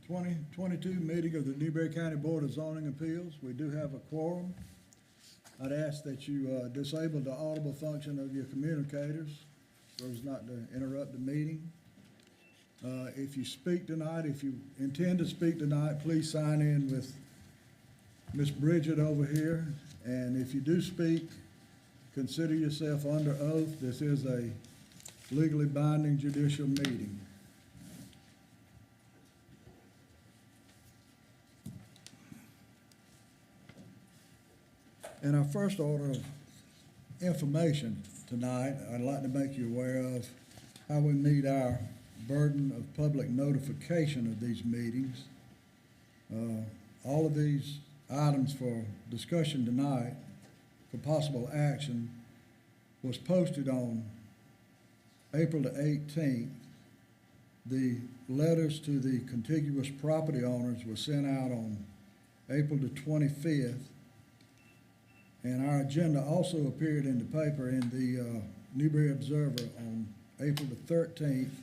2022 meeting of the Newberry County Board of Zoning Appeals. We do have a quorum. I'd ask that you disable the audible function of your communicators so as not to interrupt the meeting. If you speak tonight, if you intend to speak tonight, please sign in with Miss Bridget over here. And if you do speak, consider yourself under oath. This is a legally binding judicial meeting. In our first order of information tonight, I'd like to make you aware of how we meet our burden of public notification of these meetings. All of these items for discussion tonight for possible action was posted on April the 18th. The letters to the contiguous property owners were sent out on April the 25th. And our agenda also appeared in the paper in the Newberry Observer on April the 13th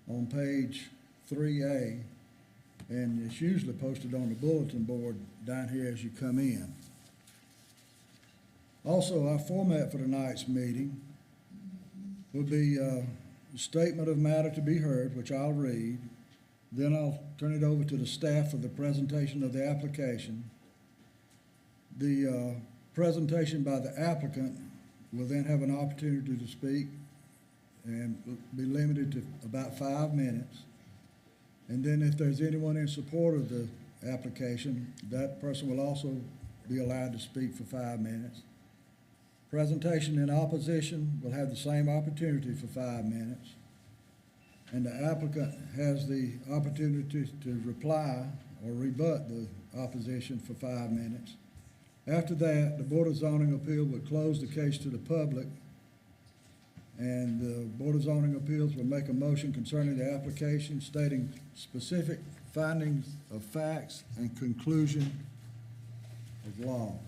on page 3A. And it's usually posted on the bulletin board down here as you come in. Also, our format for tonight's meeting will be a statement of matter to be heard, which I'll read. Then I'll turn it over to the staff for the presentation of the application. The presentation by the applicant will then have an opportunity to speak and be limited to about 5 minutes. And then if there's anyone in support of the application, that person will also be allowed to speak for 5 minutes. Presentation in opposition will have the same opportunity for 5 minutes. And the applicant has the opportunity to reply or rebut the opposition for 5 minutes. After that, the Board of Zoning Appeal will close the case to the public, and the Board of Zoning Appeals will make a motion concerning the application stating specific findings of facts and conclusion of law.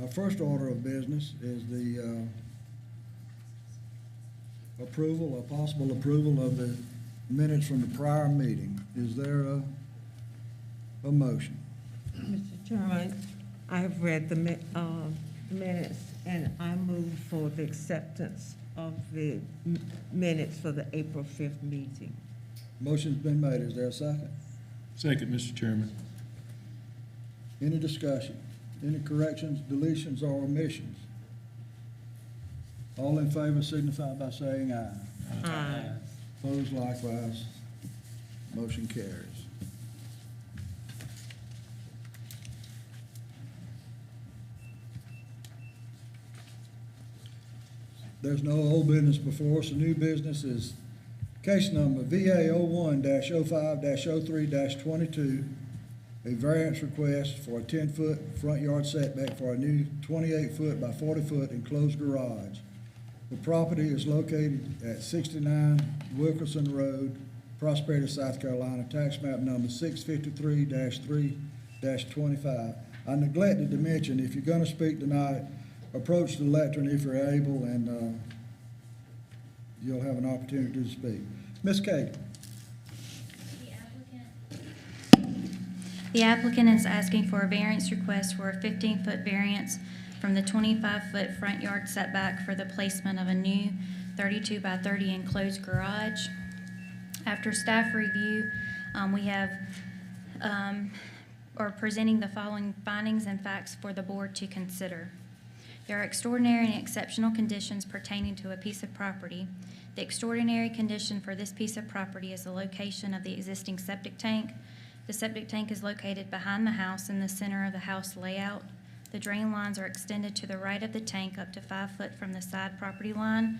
Our first order of business is the possible approval of the minutes from the prior meeting. Is there a motion? Mr. Chairman, I have read the minutes, and I move for the acceptance of the minutes for the April 5th meeting. Motion's been made. Is there a second? Second, Mr. Chairman. Any discussion? Any corrections, deletions, or omissions? All in favor signify by saying aye. Aye. Opposed likewise. Motion carries. There's no old business before us. The new business is case number VA 01-05-03-22, a variance request for a 10-foot front yard setback for a new 28-foot by 40-foot enclosed garage. The property is located at 69 Wilkerson Road, Prosperity, South Carolina, tax map number 653-3-25. I neglected to mention, if you're going to speak tonight, approach the lectern if you're able, and you'll have an opportunity to speak. Ms. Katie. The applicant is asking for a variance request for a 15-foot variance from the 25-foot front yard setback for the placement of a new 32 by 30 enclosed garage. After staff review, we have are presenting the following findings and facts for the board to consider. There are extraordinary and exceptional conditions pertaining to a piece of property. The extraordinary condition for this piece of property is the location of the existing septic tank. The septic tank is located behind the house in the center of the house layout. The drain lines are extended to the right of the tank up to 5 foot from the side property line.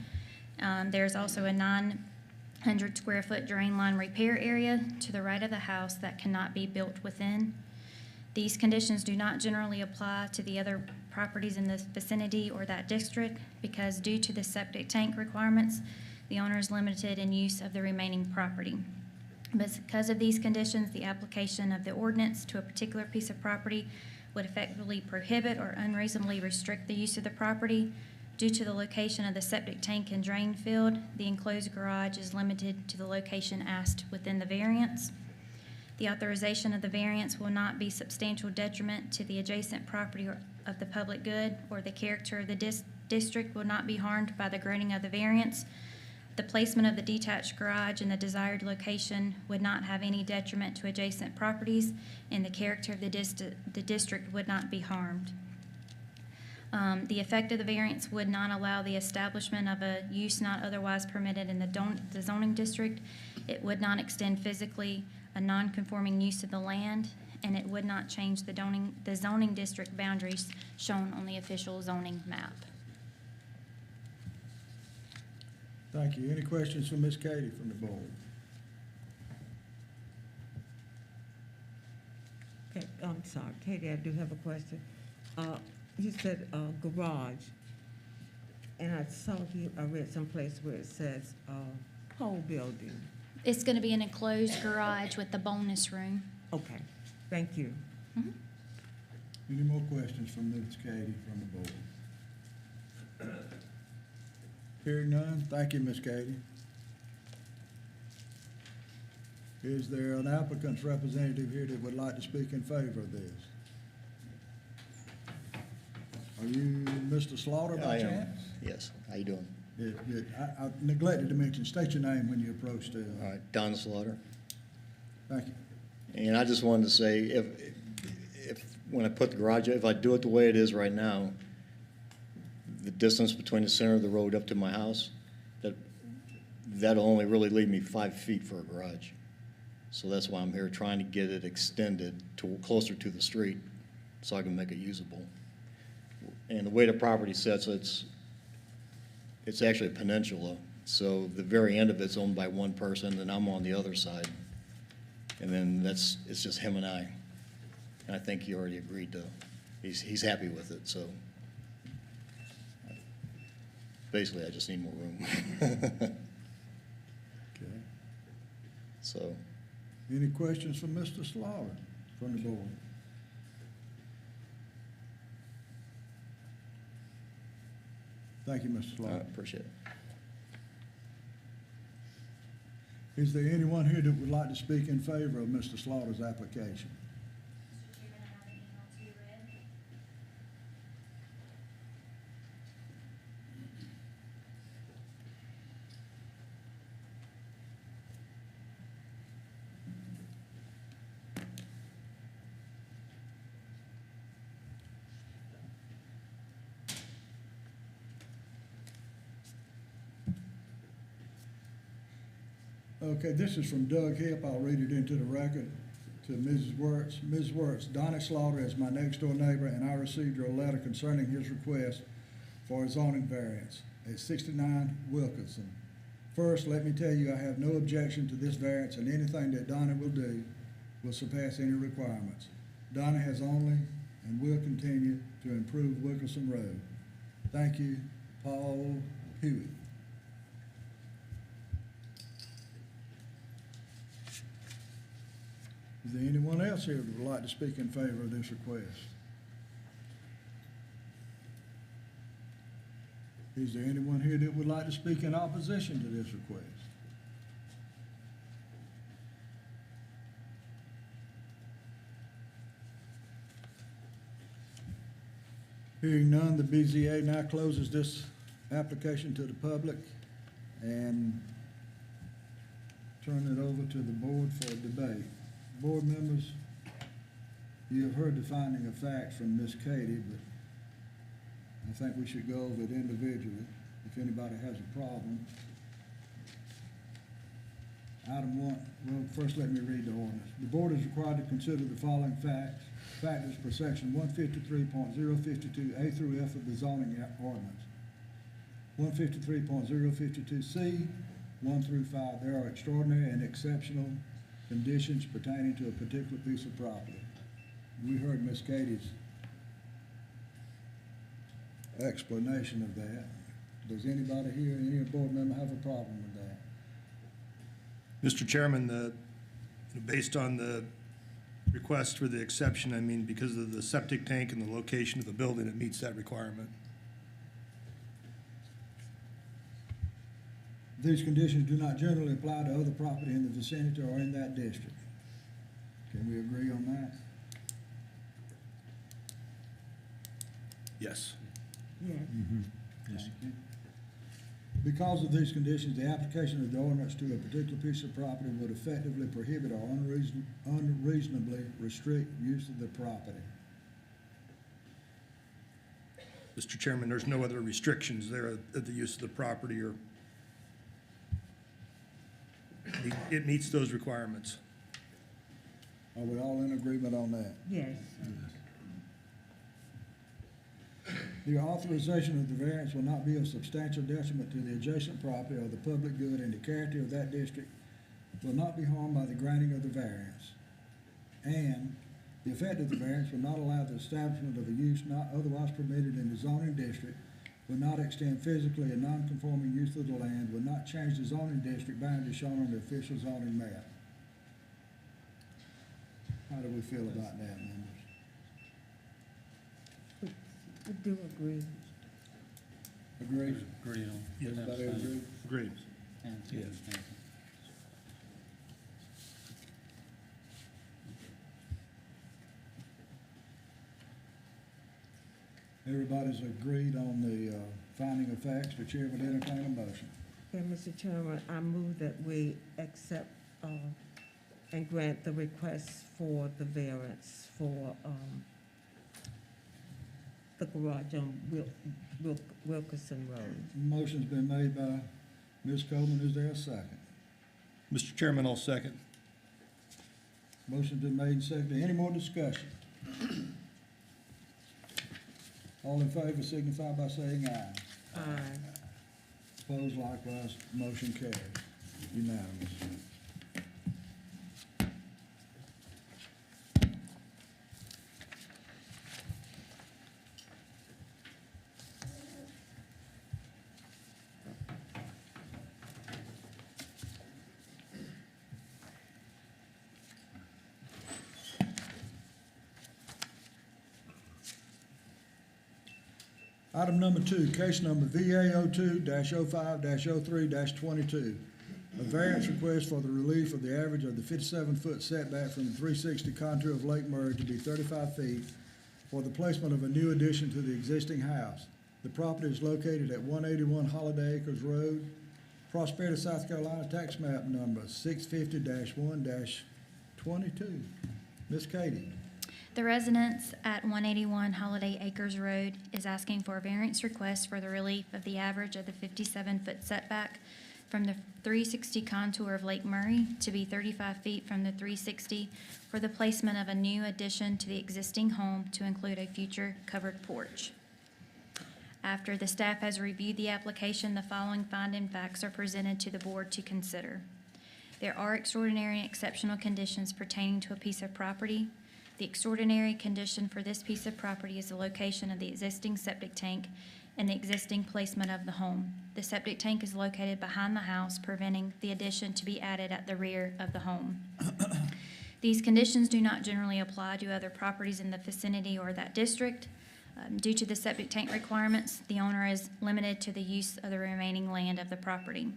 There's also a 900 square foot drain line repair area to the right of the house that cannot be built within. These conditions do not generally apply to the other properties in the vicinity or that district because due to the septic tank requirements, the owner is limited in use of the remaining property. Because of these conditions, the application of the ordinance to a particular piece of property would effectively prohibit or unreasonably restrict the use of the property. Due to the location of the septic tank and drain field, the enclosed garage is limited to the location asked within the variance. The authorization of the variance will not be substantial detriment to the adjacent property of the public good, or the character of the district will not be harmed by the granting of the variance. The placement of the detached garage in the desired location would not have any detriment to adjacent properties, and the character of the district would not be harmed. The effect of the variance would not allow the establishment of a use not otherwise permitted in the zoning district. It would not extend physically a non-conforming use of the land, and it would not change the zoning district boundaries shown on the official zoning map. Thank you. Any questions for Ms. Katie from the board? Okay, I'm sorry, Katie, I do have a question. You said garage, and I saw here, I read someplace where it says whole building. It's going to be an enclosed garage with the bonus room. Okay, thank you. Any more questions from Ms. Katie from the board? Hearing none, thank you, Ms. Katie. Is there an applicant's representative here that would like to speak in favor of this? Are you Mr. Slaughter by I am. chance? Yes, how you doing? Good. I neglected to mention, state your name when you approached. All right, Don Slaughter. Thank you. And I just wanted to say, if when I put the garage, if I do it the way it is right now, the distance between the center of the road up to my house, that'll only really leave me 5 feet for a garage. So that's why I'm here, trying to get it extended to closer to the street so I can make it usable. And the way the property sits, it's actually a peninsula. So the very end of it's owned by one person, and I'm on the other side. And then it's just him and I. And I think he already agreed to, he's happy with it, so. Basically, I just need more room. Okay. So, Any questions for Mr. Slaughter from the board? Thank you, Mr. I Slaughter. appreciate it. Is there anyone here that would like to speak in favor of Mr. Slaughter's application? Okay, this is from Doug Hip. I'll read it into the record to Mrs. Wirtz. Ms. Wirtz, Donnie Slaughter is my next-door neighbor, and I received your letter concerning his request for a zoning variance at 69 Wilkinson. First, let me tell you, I have no objection to this variance, and anything that Donnie will do will surpass any requirements. Donnie has only and will continue to improve Wilkinson Road. Thank you, Paul Hewitt. Is there anyone else here that would like to speak in favor of this request? Is there anyone here that would like to speak in opposition to this request? Hearing none, the BZA now closes this application to the public and turn it over to the board for a debate. Board members, you have heard the finding of fact from Ms. Katie, but I think we should go over it individually if anybody has a problem. Item 1, well, first let me read the ordinance. The board is required to consider the following factors per section 153.052A through F of the zoning ordinance. 153.052C, 1 through 5, there are extraordinary and exceptional conditions pertaining to a particular piece of property. We heard Ms. Katie's explanation of that. Does anybody here, any board member have a problem with that? Mr. Chairman, based on the request for the exception, I mean, because of the septic tank and the location of the building, it meets that requirement. These conditions do not generally apply to other property in the vicinity or in that district. Can we agree on that? Yes. Yes. Yes. Thank you. Because of these conditions, the application of the ordinance to a particular piece of property would effectively prohibit or unreasonably restrict use of the property. Mr. Chairman, there's no other restrictions there at the use of the property, or it meets those requirements. Are we all in agreement on that? Yes. The authorization of the variance will not be of substantial detriment to the adjacent property or the public good, and the character of that district will not be harmed by the granting of the variance. And the effect of the variance will not allow the establishment of a use not otherwise permitted in the zoning district, will not extend physically a non-conforming use of the land, will not change the zoning district boundary shown on the official zoning map. How do we feel about that, members? I do agree. Agree? Agree on. Everybody agree? Agreed. Yes. Everybody's agreed on the finding of facts. The chair would entertain a motion. Okay, Mr. Chairman, I move that we accept and grant the request for the variance for the garage on Wilkerson Road. Motion's been made by Ms. Coleman. Is there a second? Mr. Chairman, I'll second. Motion's been made and seconded. Any more discussion? All in favor signify by saying aye. Aye. Opposed likewise, motion carries. Unanimous. Item number 2, case number VA 02-05-03-22. A variance request for the relief of the average of the 57-foot setback from the 360 contour of Lake Murray to be 35 feet for the placement of a new addition to the existing house. The property is located at 181 Holiday Acres Road, Prosperity, South Carolina, tax map number 650-1-22. Ms. Katie. The residence at 181 Holiday Acres Road is asking for a variance request for the relief of the average of the 57-foot setback from the 360 contour of Lake Murray to be 35 feet from the 360 for the placement of a new addition to the existing home to include a future covered porch. After the staff has reviewed the application, the following finding facts are presented to the board to consider. There are extraordinary and exceptional conditions pertaining to a piece of property. The extraordinary condition for this piece of property is the location of the existing septic tank and the existing placement of the home. The septic tank is located behind the house, preventing the addition to be added at the rear of the home. These conditions do not generally apply to other properties in the vicinity or that district. Due to the septic tank requirements, the owner is limited to the use of the remaining land of the property.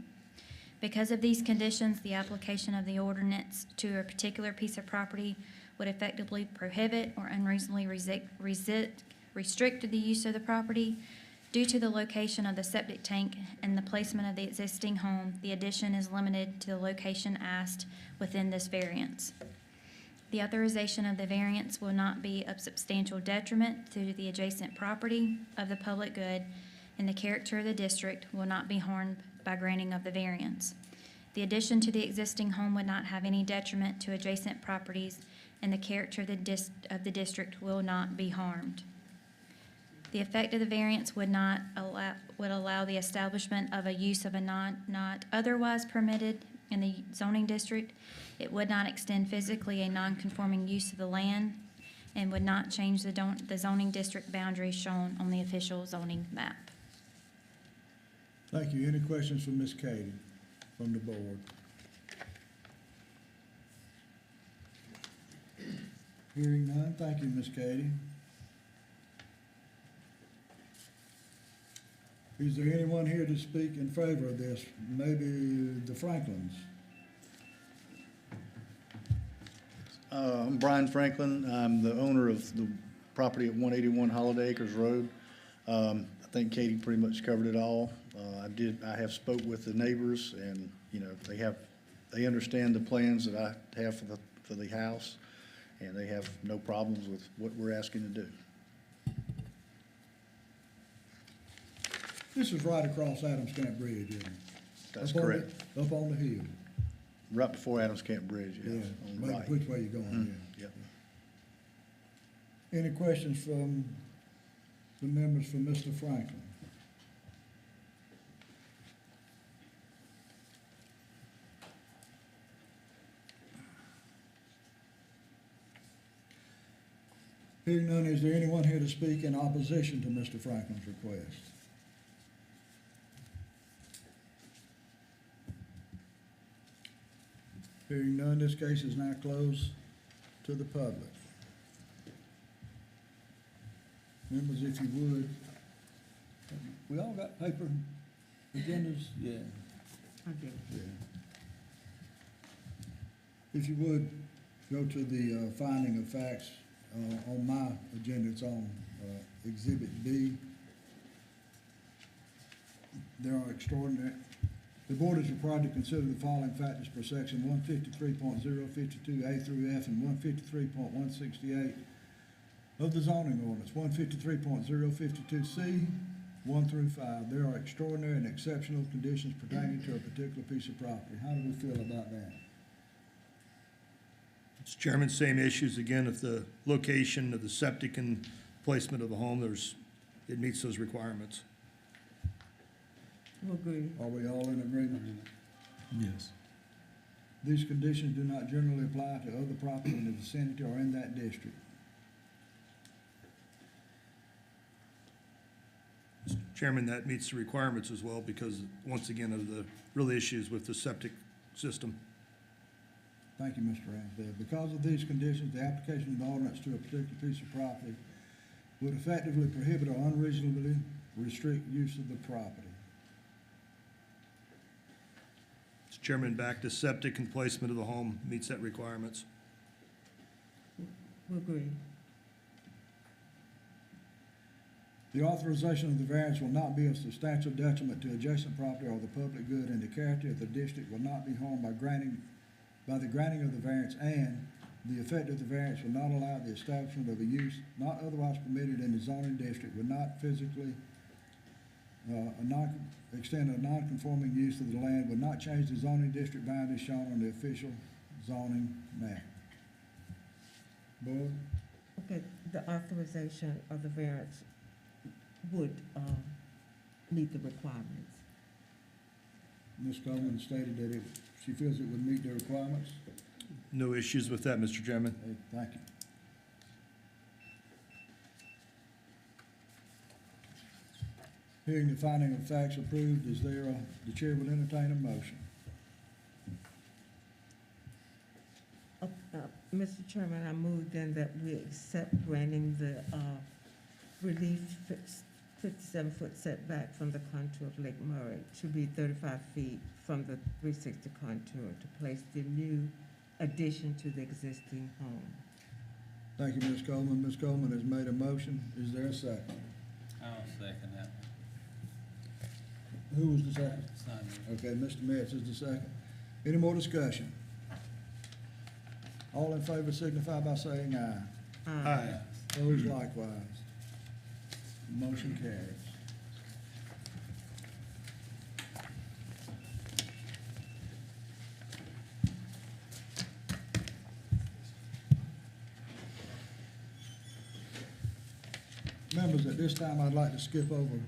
Because of these conditions, the application of the ordinance to a particular piece of property would effectively prohibit or unreasonably restrict the use of the property. Due to the location of the septic tank and the placement of the existing home, the addition is limited to the location asked within this variance. The authorization of the variance will not be of substantial detriment to the adjacent property of the public good, and the character of the district will not be harmed by granting of the variance. The addition to the existing home would not have any detriment to adjacent properties, and the character of the district will not be harmed. The effect of the variance would allow the establishment of a use of a not otherwise permitted in the zoning district. It would not extend physically a non-conforming use of the land and would not change the zoning district boundaries shown on the official zoning map. Thank you. Any questions for Ms. Katie from the board? Hearing none, thank you, Ms. Katie. Is there anyone here to speak in favor of this? Maybe the Franklins? I'm Brian Franklin. I'm the owner of the property at 181 Holiday Acres Road. I think Katie pretty much covered it all. I have spoke with the neighbors, and, you know, they understand the plans that I have for the house, and they have no problems with what we're asking to do. This is right across Adams Camp Bridge, isn't it? That's Up on the- correct. Up on the hill. Right before Adams Camp Bridge, yeah, on the Maybe right. which way you're going, yeah. Yep. Any questions from the members for Mr. Franklin? Hearing none, is there anyone here to speak in opposition to Mr. Franklin's request? Hearing none, this case is now closed to the public. Members, if you would, we all got paper agendas? Yeah. I did. Yeah. If you would, go to the finding of facts. On my agenda, it's on Exhibit B. There are extraordinary, the board is required to consider the following factors per section 153.052A through F and 153.168 of the zoning ordinance, 153.052C, 1 through 5. There are extraordinary and exceptional conditions pertaining to a particular piece of property. How do we feel about that? Mr. Chairman, same issues again. If the location of the septic and placement of the home, it meets those requirements. Agree. Are we all in agreement? Yes. These conditions do not generally apply to other property in the vicinity or in that district. Mr. Chairman, that meets the requirements as well because, once again, of the real issues with the septic system. Thank you, Mr. Ransdale. Because of these conditions, the application of the ordinance to a particular piece of property would effectively prohibit or unreasonably restrict use of the property. Mr. Chairman, back to septic and placement of the home meets that requirements. Agree. The authorization of the variance will not be a substantial detriment to adjacent property or the public good, and the character of the district will not be harmed by the granting of the variance, and the effect of the variance will not allow the establishment of a use not otherwise permitted in the zoning district, would not physically extend a non-conforming use of the land, would not change the zoning district boundaries shown on the official zoning map. Board? Okay, the authorization of the variance would meet the requirements. Ms. Coleman stated that she feels it would meet the requirements. No issues with that, Mr. Chairman. Hey, thank you. Hearing the finding of facts approved, the chair will entertain a motion. Mr. Chairman, I move then that we accept granting the relief 57-foot setback from the contour of Lake Murray to be 35 feet from the 360 contour to place the new addition to the existing home. Thank you, Ms. Coleman. Ms. Coleman has made a motion. Is there a second? I'll second that. Who was the second? It's not me. Okay, Mr. Metz is the second. Any more discussion? All in favor signify by saying aye. Aye. Opposed likewise. Motion carries. Members, at this time, I'd like to skip over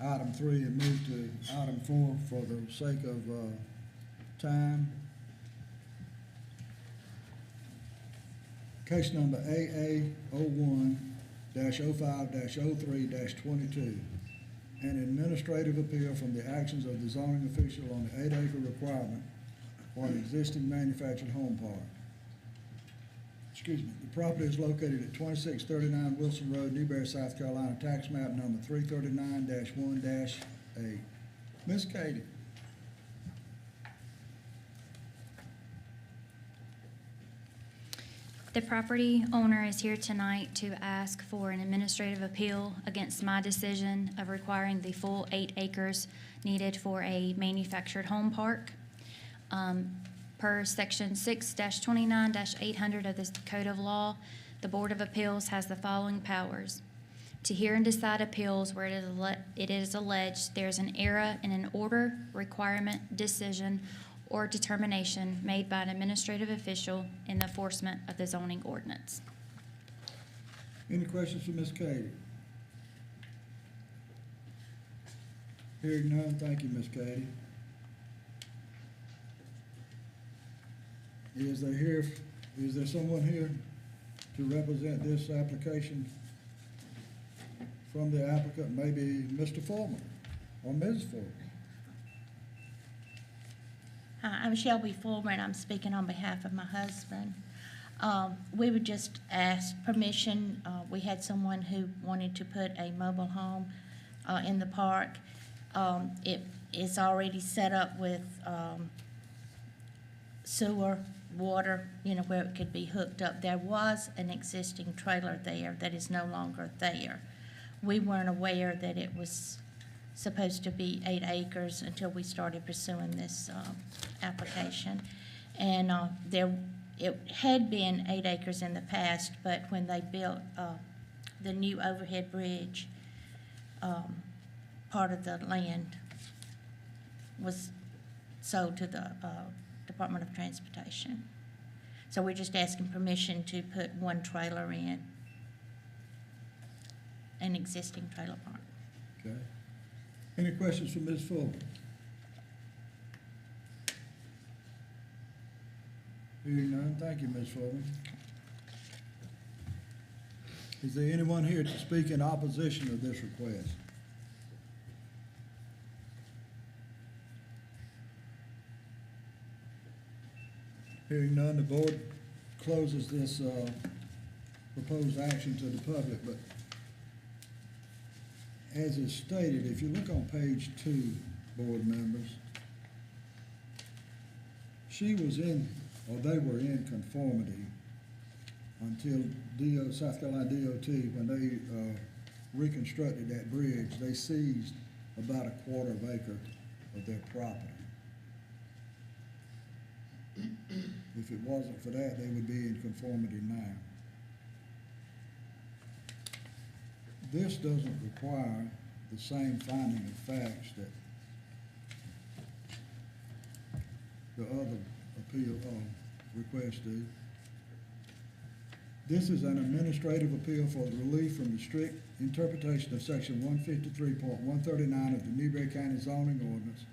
item 3 and move to item 4 for the sake of time. Case number AA01-05-03-22, an administrative appeal from the actions of the zoning official on the 8-acre requirement for an existing manufactured home park. excuse me, the property is located at 2639 Wilson Road, Newberry, South Carolina, tax map number 339-1-8. Ms. Katie? The property owner is here tonight to ask for an administrative appeal against my decision of requiring the full 8 acres needed for a manufactured home park. Per section 6-29-800 of the Code of Law, the Board of Appeals has the following powers: to hear and decide appeals where it is alleged there is an error in an order, requirement, decision, or determination made by an administrative official in the enforcement of the zoning ordinance. Any questions for Ms. Katie? Hearing none, thank you, Ms. Katie. Is there someone here to represent this application from the applicant? Maybe Mr. Foreman or Mrs. Foreman? Hi, I'm Shelby Fulmer, I'm speaking on behalf of my husband. We would just ask permission. We had someone who wanted to put a mobile home in the park. It is already set up with sewer, water, where it could be hooked up. There was an existing trailer there that is no longer there. We weren't aware that it was supposed to be 8 acres until we started pursuing this application. And it had been 8 acres in the past, but when they built the new overhead bridge, part of the land was sold to the Department of Transportation. So we're just asking permission to put one trailer in an existing trailer park. Okay. Any questions for Ms. Fuller? Hearing none, thank you, Ms. Fuller. Is there anyone here to speak in opposition of this request? Hearing none, the board closes this proposed action to the public, but as is stated, if you look on page 2, board members, she was in, or they were in conformity until South Carolina DOT, when they reconstructed that bridge, they seized about a quarter of acre of their property. If it wasn't for that, they would be in conformity now. This doesn't require the same finding of facts that the other appeal requests do. This is an administrative appeal for the relief from the strict interpretation of section 153.139 of the Newberry County zoning ordinance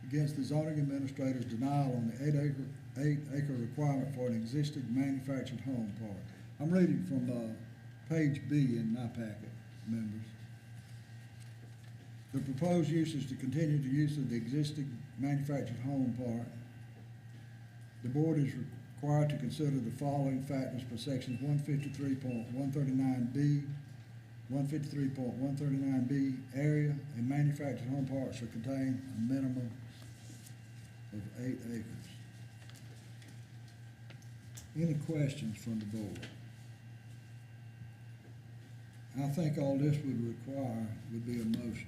against the zoning administrator's denial on the 8 acre requirement for an existing manufactured home park. I'm reading from page B in my packet, members. The proposed use is to continue the use of the existing manufactured home park. The board is required to consider the following factors for sections 153.139B, 153.139B area, and manufactured home parks shall contain a minimum of 8 acres. Any questions from the board? I think all this would be a motion.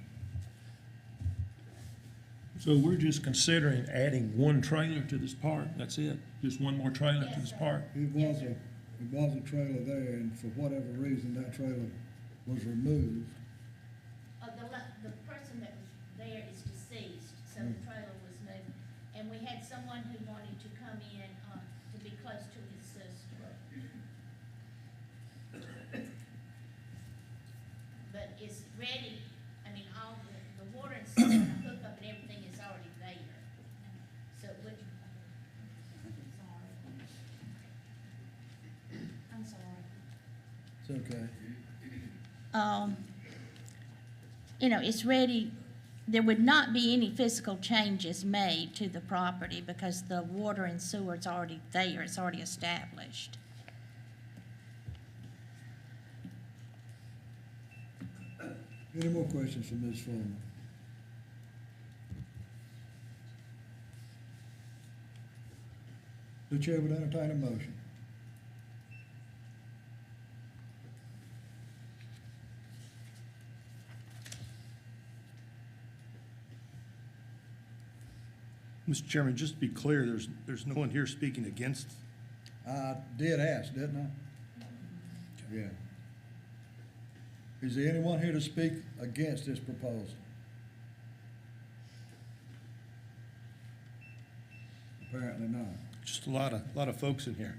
So we're just considering adding one trailer to this park, that's it? Just one more trailer to this park? It was a trailer there, and for whatever reason, that trailer was removed. The person that was there is deceased, so the trailer was moved. And we had someone who wanted to come in to be close to his sister. But it's ready, all the water and sewer and hookup and everything is already there. So I'm sorry. It's okay. It's ready. There would not be any physical changes made to the property because the water and sewer is already there. It's already established. Any more questions for Ms. Foreman? The chair would entertain a motion. Mr. Chairman, just to be clear, there's no one here speaking against. I did ask, didn't I? Yeah. Is there anyone here to speak against this proposal? Apparently not. Just a lot of folks in here.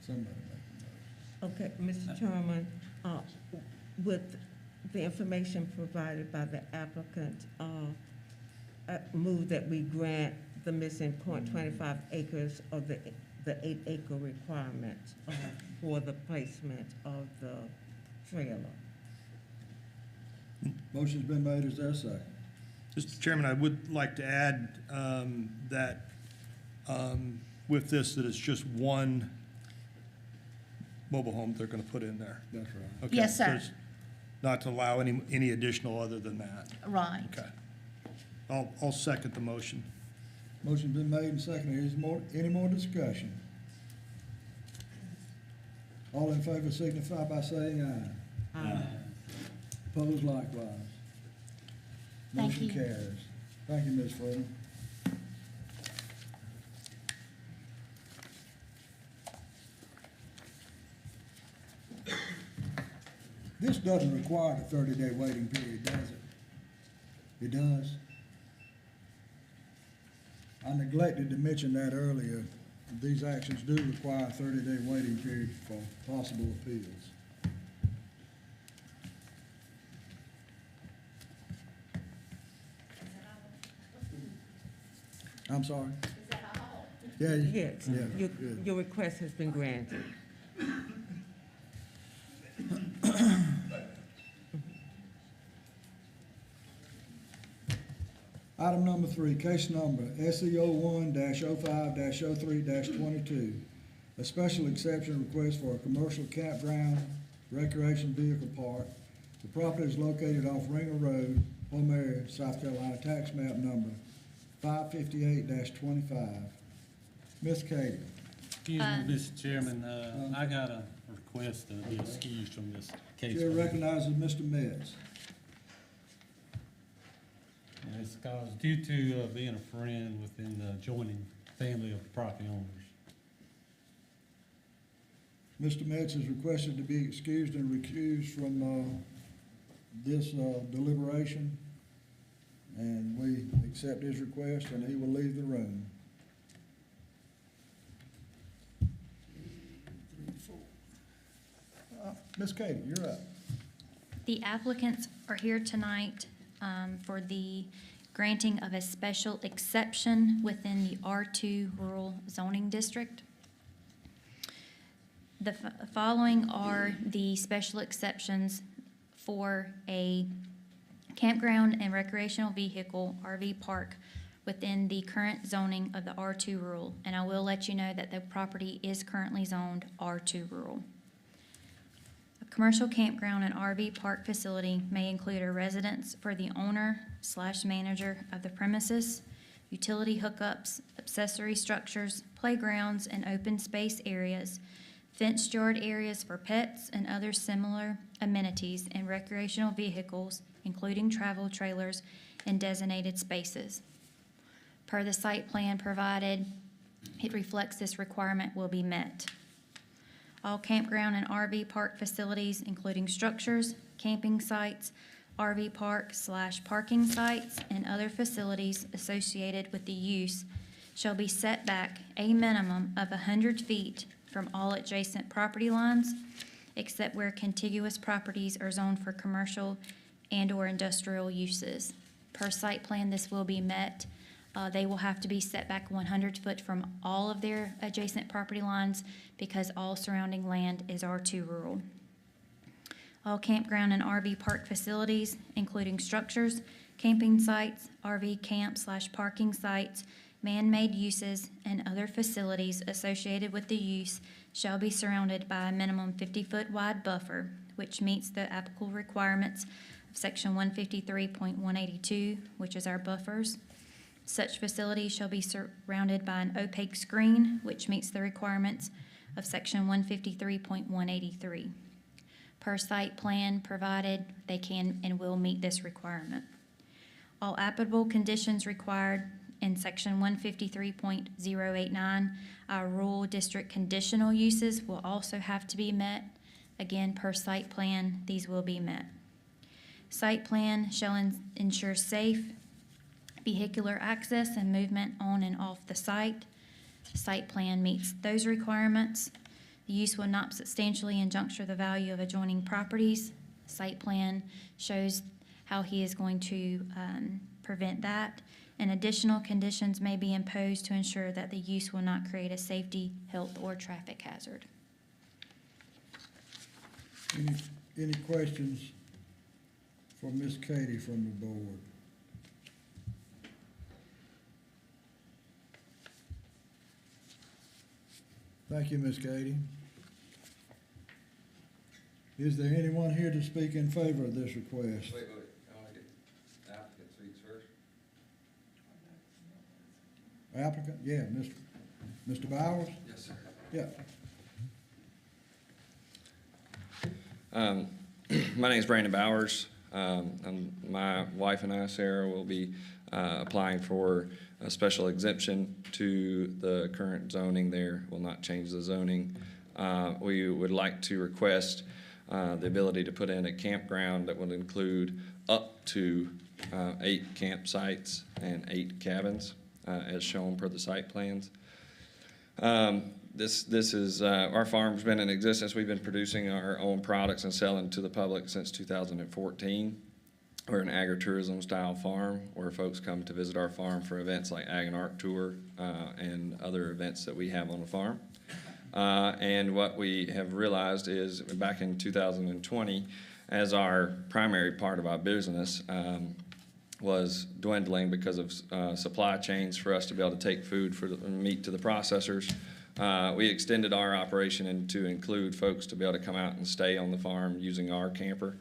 Somebody make a motion. Okay, Mr. Chairman, with the information provided by the applicant, I move that we grant the missing 0.25 acres of the 8-acre requirement for the placement of the trailer. Motion's been made, is there a second? Mr. Chairman, I would like to add that with this, that it's just one mobile home they're going to put in there. That's right. Okay, Yes, so sir. it's not to allow any additional other than that. Right. Okay. I'll second the motion. Motion's been made and seconded. Any more discussion? All in favor signify by saying aye. Aye. Opposed likewise. Thank Motion you. carries. Thank you, Ms. Freeman. This doesn't require the 30-day waiting period, does it? It does? I neglected to mention that earlier. These actions do require a 30-day waiting period for possible appeals. I'm sorry? Yeah, Yes, yeah, your, good. your request has been granted. Item number 3, case number SEO 1-05-03-22. A special exception request for a commercial campground recreation vehicle park. The property is located off Ringer Road, Palmyra, South Carolina, tax map number 558-25. Ms. Katie. Excuse me, Mr. Chairman, I got a request to be excused from this case. Chair recognizes Mr. Metz. And it's caused due to being a friend within the adjoining family of the property owners. Mr. Metz is requested to be excused and recused from this deliberation, and we accept his request, and he will leave the room. Ms. Katie, you're up. The applicants are here tonight for the granting of a special exception within the R2 Rural Zoning District. The following are the special exceptions for a campground and recreational vehicle RV park within the current zoning of the R2 Rural. And I will let you know that the property is currently zoned R2 Rural. A commercial campground and RV park facility may include a residence for the owner/manager of the premises, utility hookups, accessory structures, playgrounds, and open space areas, fenced yard areas for pets and other similar amenities, and recreational vehicles, including travel trailers and designated spaces. Per the site plan provided, it reflects this requirement will be met. All campground and RV park facilities, including structures, camping sites, RV park/parking sites, and other facilities associated with the use shall be set back a minimum of 100 feet from all adjacent property lines, except where contiguous properties are zoned for commercial and/or industrial uses. Per site plan, this will be met. They will have to be set back 100 foot from all of their adjacent property lines because all surrounding land is R2 rural. All campground and RV park facilities, including structures, camping sites, RV camp/parking sites, man-made uses, and other facilities associated with the use shall be surrounded by a minimum 50-foot wide buffer, which meets the applicable requirements of Section 153.182, which is our buffers. Such facilities shall be surrounded by an opaque screen, which meets the requirements of Section 153.183. Per site plan provided, they can and will meet this requirement. All applicable conditions required in Section 153.089, our rural district conditional uses will also have to be met. Again, per site plan, these will be met. Site plan shall ensure safe vehicular access and movement on and off the site. Site plan meets those requirements. The use will not substantially injuncture the value of adjoining properties. Site plan shows how he is going to prevent that. And additional conditions may be imposed to ensure that the use will not create a safety, health, or traffic hazard. Any questions for Ms. Katie from the board? Thank you, Ms. Katie. Is there anyone here to speak in favor of this request? Wait, I want to get applicant speaks first. Applicant, yeah, Mr. Bowers? Yes, sir. Yeah. My name is Brandon Bowers. My wife and I, Sarah, will be applying for a special exemption to the current zoning there. Will not change the zoning. We would like to request the ability to put in a campground that would include up to 8 campsites and 8 cabins, as shown per the site plans. This is our farm's been in existence. We've been producing our own products and selling to the public since 2014. We're an agritourism style farm where folks come to visit our farm for events like Ag and Art Tour and other events that we have on the farm. And what we have realized is back in 2020, as our primary part of our business was dwindling because of supply chains for us to be able to take food for the meat to the processors, we extended our operation to include folks to be able to come out and stay on the farm using our camper,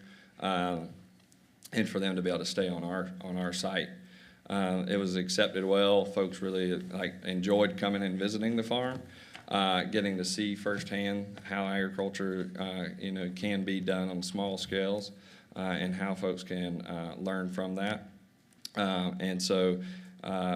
and for them to be able to stay on our site. It was accepted well. Folks really enjoyed coming and visiting the farm, getting to see firsthand how agriculture can be done on small scales, and how folks can learn from that. And so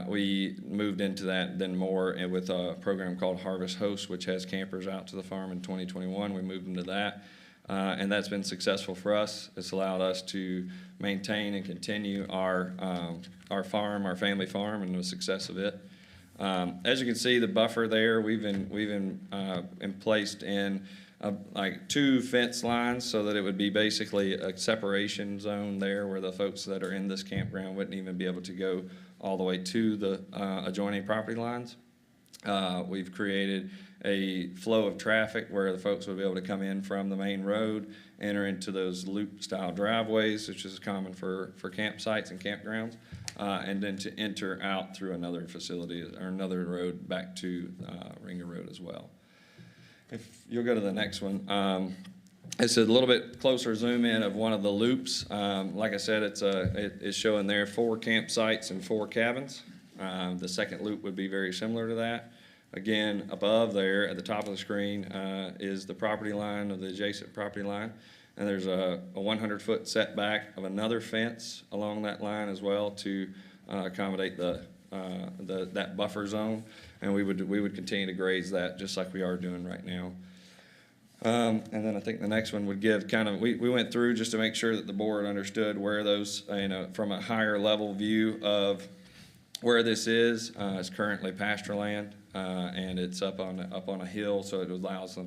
we moved into that then more with a program called Harvest Host, which has campers out to the farm in 2021. We moved into that, and that's been successful for us. It's allowed us to maintain and continue our farm, our family farm, and the success of it. As you can see, the buffer there, we've placed in like 2 fence lines so that it would be basically a separation zone there where the folks that are in this campground wouldn't even be able to go all the way to the adjoining property lines. We've created a flow of traffic where the folks will be able to come in from the main road, enter into those loop-style driveways, which is common for campsites and campgrounds, and then to enter out through another facility or another road back to Ringer Road as well. If you'll go to the next one. It's a little bit closer zoom in of one of the loops. Like I said, it's showing there 4 campsites and 4 cabins. The second loop would be very similar to that. Again, above there at the top of the screen is the property line of the adjacent property line. And there's a 100-foot setback of another fence along that line as well to accommodate that buffer zone. And we would continue to graze that just like we are doing right now. And then I think the next one would give we went through just to make sure that the board understood where those, from a higher level view of where this is. It's currently pasture land, and it's up on a hill, so it allows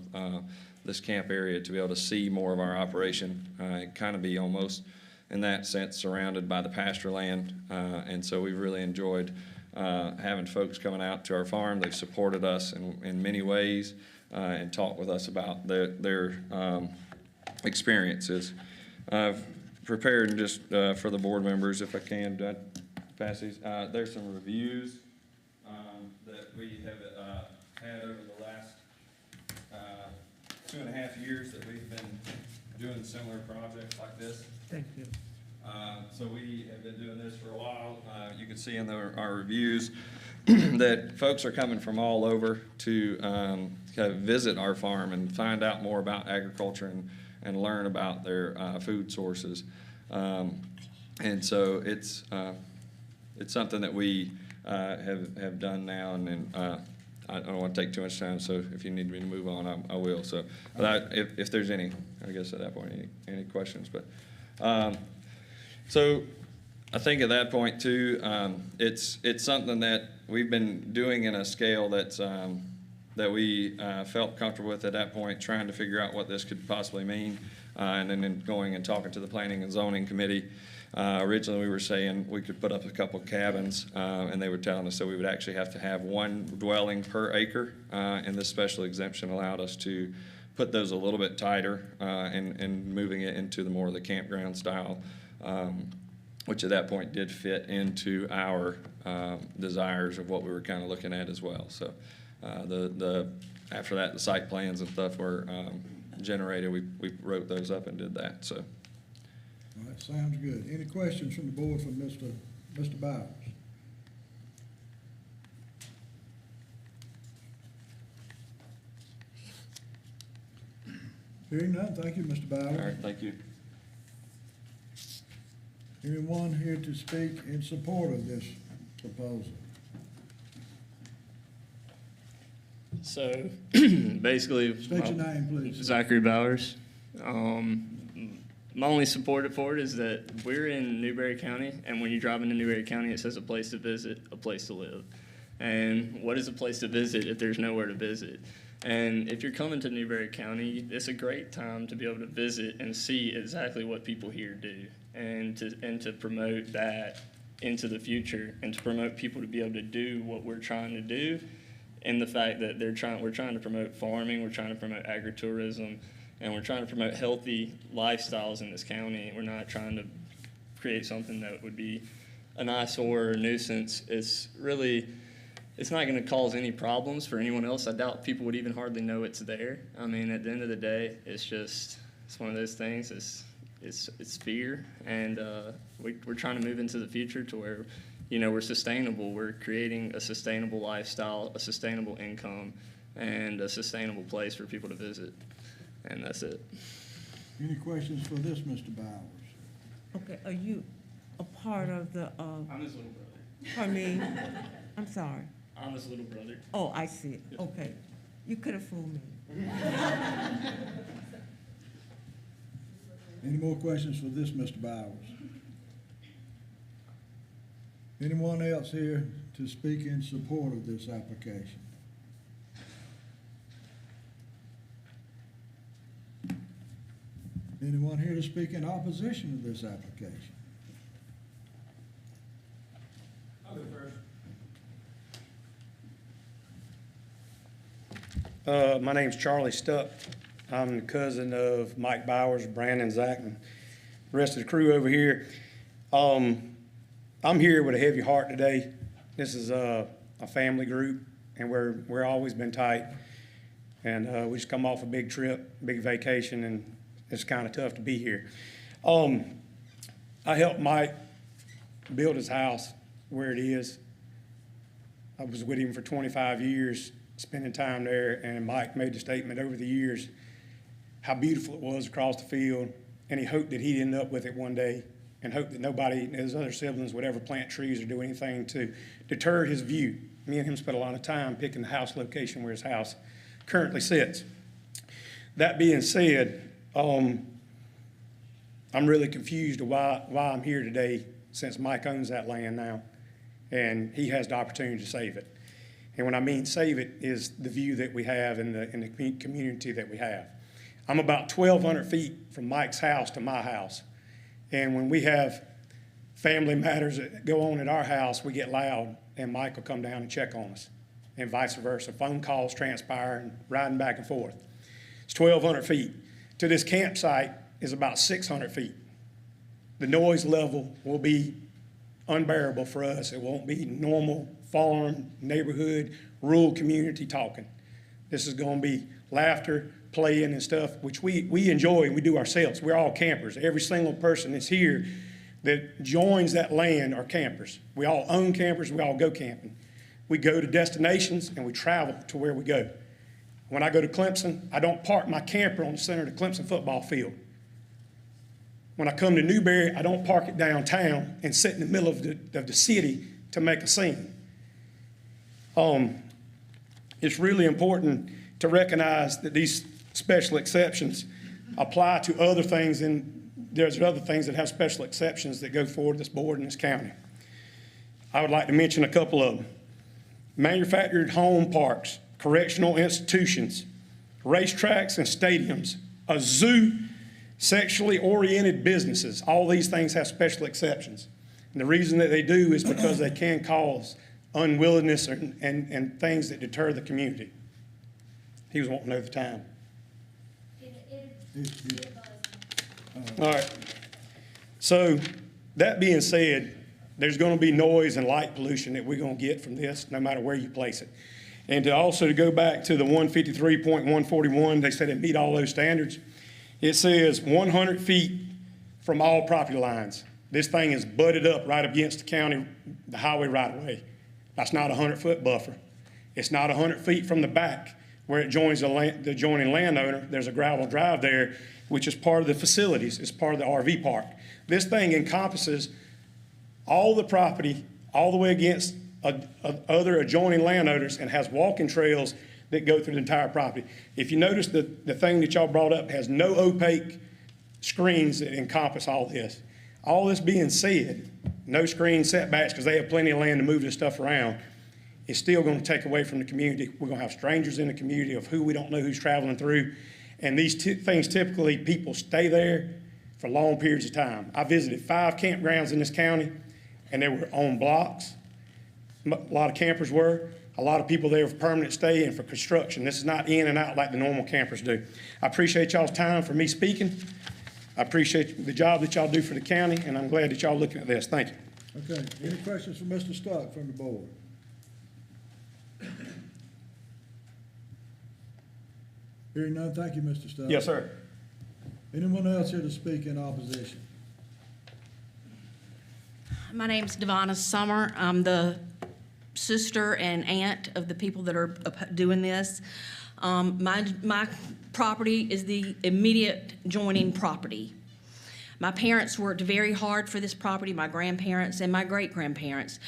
this camp area to be able to see more of our operation, and kind of be almost, in that sense, surrounded by the pasture land. And so we've really enjoyed having folks coming out to our farm. They've supported us in many ways and talked with us about their experiences. I've prepared just for the board members, if I can, pass these. There's some reviews we have had over the last 2.5 years that we've been doing similar projects like this. Thank you. So we have been doing this for a while. You can see in our reviews that folks are coming from all over to kind of visit our farm and find out more about agriculture and learn about their food sources. And so it's something that we have done now, and I don't want to take too much time, so if you need me to move on, I will. So, but if there's any, I guess at that point, any questions, but. So I think at that point too, it's something that we've been doing in a scale that's, that we felt comfortable with at that point, trying to figure out what this could possibly mean, and then going and talking to the Planning and Zoning Committee. Originally, we were saying we could put up a couple cabins, and they were telling us that we would actually have to have one dwelling per acre, and this special exemption allowed us to put those a little bit tighter, and moving it into the more of the campground style, which at that point did fit into our desires of what we were kind of looking at as well. So after that, the site plans and stuff were generated. We wrote those up and did that. So. All right, sounds good. Any questions from the board for Mr. Bowers? Hearing none, thank you, Mr. Bowers. All right, thank you. Anyone here to speak in support of this proposal? So basically, State your name, please. Zachary Bowers. My only support for it is that we're in Newberry County, and when you drive into Newberry County, it says a place to visit, a place to live. And what is a place to visit if there's nowhere to visit? And if you're coming to Newberry County, it's a great time to be able to visit and see exactly what people here do, and to promote that into the future, and to promote people to be able to do what we're trying to do, and the fact that we're trying to promote farming, we're trying to promote agritourism, and we're trying to promote healthy lifestyles in this county. We're not trying to create something that would be an eyesore or a nuisance. It's not going to cause any problems for anyone else. I doubt people would even hardly know it's there. I mean, at the end of the day, it's one of those things. It's fear, and we're trying to move into the future to where, we're sustainable. We're creating a sustainable lifestyle, a sustainable income, and a sustainable place for people to visit. And that's it. Any questions for this, Mr. Bowers? Okay, are you a part of the, I'm his little brother. pardon me? I'm sorry. I'm his little brother. Oh, I see it. Okay. You could have fooled me. Any more questions for this, Mr. Bowers? Anyone else here to speak in support of this application? Anyone here to speak in opposition to this application? I'll go first. My name's Charlie Stuck. I'm the cousin of Mike Bowers, Brandon, Zach, and the rest of the crew over here. I'm here with a heavy heart today. This is a family group, and we're always been tight. And we just come off a big trip, big vacation, and it's kind of tough to be here. I helped Mike build his house where it is. I was with him for 25 years, spending time there, and Mike made the statement over the years how beautiful it was across the field, and he hoped that he'd end up with it one day, and hoped that nobody, his other siblings, would ever plant trees or do anything to deter his view. Me and him spent a lot of time picking the house location where his house currently sits. That being said, I'm really confused of why I'm here today, since Mike owns that land now, and he has the opportunity to save it. And when I mean save it, is the view that we have in the community that we have. I'm about 1,200 feet from Mike's house to my house, and when we have family matters that go on at our house, we get loud, and Mike will come down and check on us, and vice versa. Phone calls transpire and riding back and forth. It's 1,200 feet. To this campsite is about 600 feet. The noise level will be unbearable for us. It won't be normal farm, neighborhood, rural community talking. This is gonna be laughter, playing and stuff, which we enjoy and we do ourselves. We're all campers. Every single person that's here that joins that land are campers. We all own campers, we all go camping. We go to destinations and we travel to where we go. When I go to Clemson, I don't park my camper on the center of the Clemson football field. When I come to Newberry, I don't park it downtown and sit in the middle of the city to make a scene. It's really important to recognize that these special exceptions apply to other things, and there's other things that have special exceptions that go forward this board in this county. I would like to mention a couple of them. Manufactured home parks, correctional institutions, racetracks and stadiums, a zoo, sexually oriented businesses. All these things have special exceptions. And the reason that they do is because they can cause unwillingness and things that deter the community. He was wanting to know the time. All right. So that being said, there's going to be noise and light pollution that we're going to get from this, no matter where you place it. And to go back to the 153.141, they said it meet all those standards. It says 100 feet from all property lines. This thing is butted up right against the highway right of way. That's not a 100-foot buffer. It's not 100 feet from the back where it joins the adjoining landowner. There's a gravel drive there, which is part of the facilities. It's part of the RV park. This thing encompasses all the property all the way against other adjoining landowners and has walking trails that go through the entire property. If you notice the thing that y'all brought up has no opaque screens that encompass all this. All this being said, no screen setbacks because they have plenty of land to move this stuff around. It's still going to take away from the community. We're going to have strangers in the community of who we don't know who's traveling through. And these things, typically, people stay there for long periods of time. I visited 5 campgrounds in this county, and they were on blocks. A lot of campers were. A lot of people there for permanent stay and for construction. This is not in and out like the normal campers do. I appreciate y'all's time for me speaking. I appreciate the job that y'all do for the county, and I'm glad that y'all looking at this. Thank you. Okay, any questions for Mr. Stuck from the board? Hearing none, thank you, Mr. Stuck. Yes, sir. Anyone else here to speak in opposition? My name's Devonna Summer. I'm the sister and aunt of the people that are doing this. My property is the immediate joining property. My parents worked very hard for this property, my grandparents and my great-grandparents.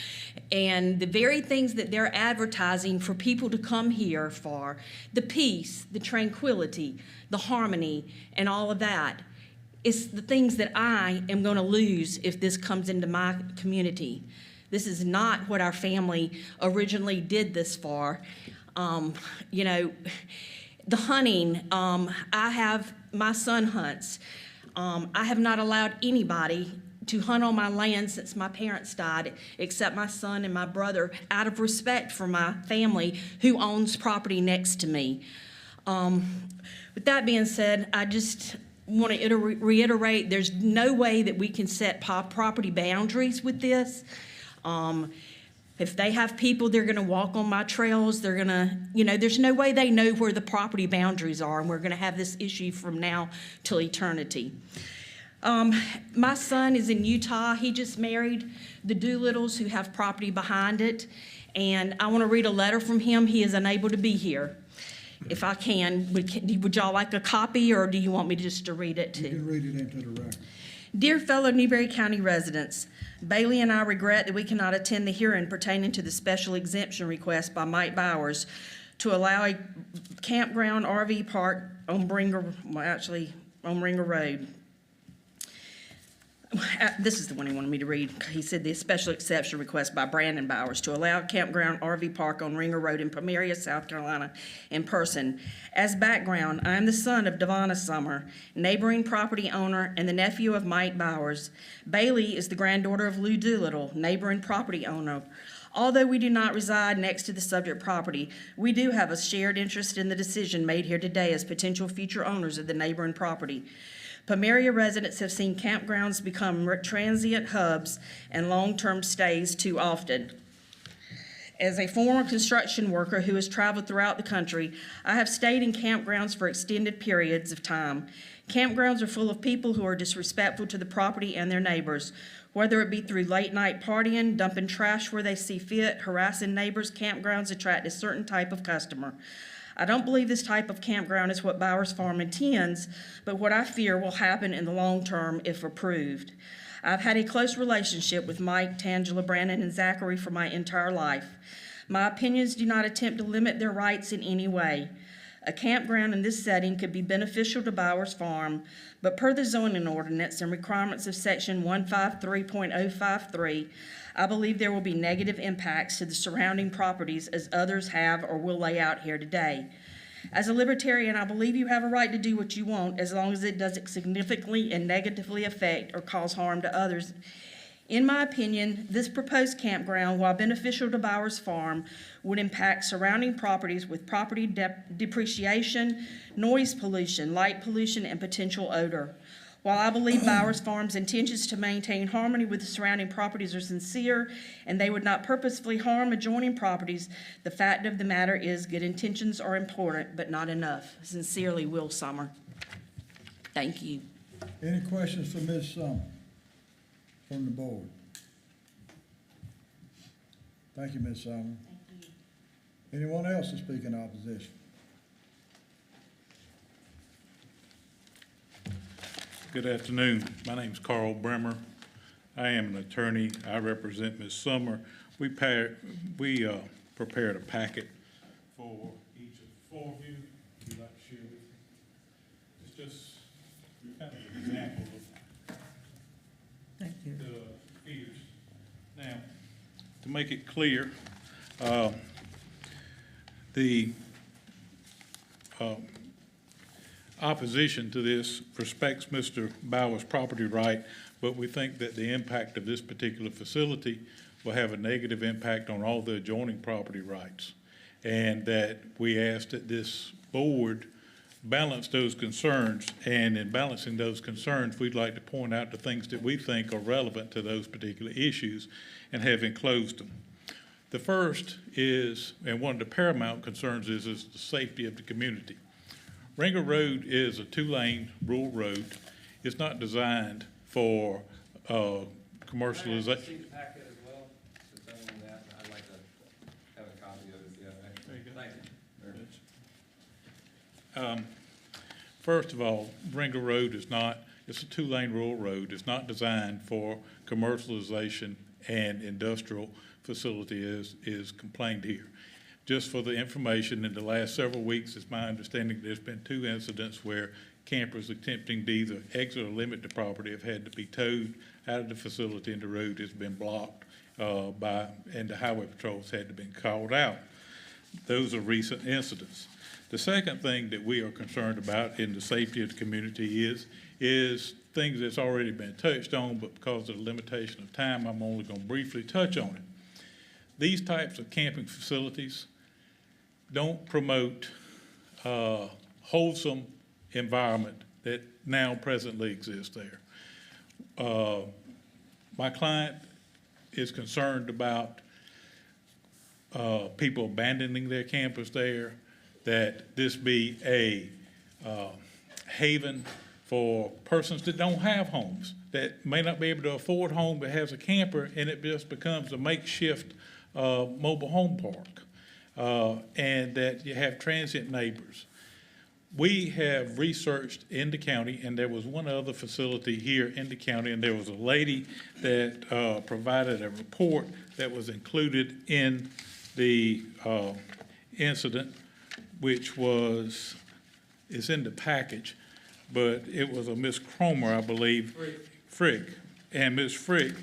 And the very things that they're advertising for people to come here for, the peace, the tranquility, the harmony, and all of that, is the things that I am going to lose if this comes into my community. This is not what our family originally did this for. You know, the hunting, my son hunts. I have not allowed anybody to hunt on my land since my parents died, except my son and my brother, out of respect for my family who owns property next to me. With that being said, I just want to reiterate, there's no way that we can set property boundaries with this. If they have people, they're going to walk on my trails. They're going to, you know, there's no way they know where the property boundaries are, and we're going to have this issue from now till eternity. My son is in Utah. He just married the Doolittles, who have property behind it, and I want to read a letter from him. He is unable to be here. If I can, would y'all like a copy, or do you want me just to read it too? You can read it into the record. Dear fellow Newberry County residents, Bailey and I regret that we cannot attend the hearing pertaining to the special exemption request by Mike Bowers to allow a campground RV park on Bringer Road. This is the one he wanted me to read. He said the special exception request by Brandon Bowers to allow a campground RV park on Ringer Road in Pomeria, South Carolina, in person. As background, I am the son of Devonna Summer, neighboring property owner and the nephew of Mike Bowers. Bailey is the granddaughter of Lou Doolittle, neighboring property owner. Although we do not reside next to the subject property, we do have a shared interest in the decision made here today as potential future owners of the neighboring property. Pomeria residents have seen campgrounds become transient hubs and long-term stays too often. As a former construction worker who has traveled throughout the country, I have stayed in campgrounds for extended periods of time. Campgrounds are full of people who are disrespectful to the property and their neighbors, whether it be through late-night partying, dumping trash where they see fit, harassing neighbors. Campgrounds attract a certain type of customer. I don't believe this type of campground is what Bowers Farm intends, but what I fear will happen in the long term if approved. I've had a close relationship with Mike, Tangela, Brandon, and Zachary for my entire life. My opinions do not attempt to limit their rights in any way. A campground in this setting could be beneficial to Bowers Farm, but per the zoning ordinance and requirements of section 153.053, I believe there will be negative impacts to the surrounding properties as others have or will lay out here today. As a libertarian, I believe you have a right to do what you want as long as it doesn't significantly and negatively affect or cause harm to others. In my opinion, this proposed campground, while beneficial to Bowers Farm, would impact surrounding properties with property depreciation, noise pollution, light pollution, and potential odor. While I believe Bowers Farm's intentions to maintain harmony with the surrounding properties are sincere and they would not purposefully harm adjoining properties, the fact of the matter is good intentions are important, but not enough. Sincerely, Will Summer. Thank you. Any questions for Ms. Summer from the board? Thank you, Ms. Summer. Thank you. Anyone else to speak in opposition? Good afternoon. My name's Carl Bremer. I am an attorney. I represent Ms. Summer. We prepared a packet for each of the four of you. Would you like to share with me? It's just kind of an example of Thank you. the features. Now, to make it clear, the opposition to this respects Mr. Bowers' property right, but we think that the impact of this particular facility will have a negative impact on all the adjoining property rights. And that we ask that this board balance those concerns, and in balancing those concerns, we'd like to point out the things that we think are relevant to those particular issues and have enclosed them. The first is, and one of the paramount concerns is the safety of the community. Ringer Road is a two-lane rural road. It's not designed for commercialization. See the packet as well, since I'm on that, I'd like to have a copy of it, yeah. There you go. Thank you very much. First of all, Ringer Road is not, it's a two-lane rural road. It's not designed for commercialization and industrial facility is complained here. Just for the information, in the last several weeks, it's my understanding there's been 2 incidents where campers attempting to either exit or limit the property have had to be towed out of the facility, and the road has been blocked and the highway patrols had to be called out. Those are recent incidents. The second thing that we are concerned about in the safety of the community is things that's already been touched on, but because of the limitation of time, I'm only going to briefly touch on it. These types of camping facilities don't promote wholesome environment that now presently exists there. My client is concerned about people abandoning their campers there, that this be a haven for persons that don't have homes, that may not be able to afford a home but has a camper, and it just becomes a makeshift mobile home park, and that you have transient neighbors. We have researched in the county, and there was one other facility here in the county, and there was a lady that provided a report that was included in the incident, which is in the package, but it was a Miss Cromer, I believe. Frick. And Miss Frick,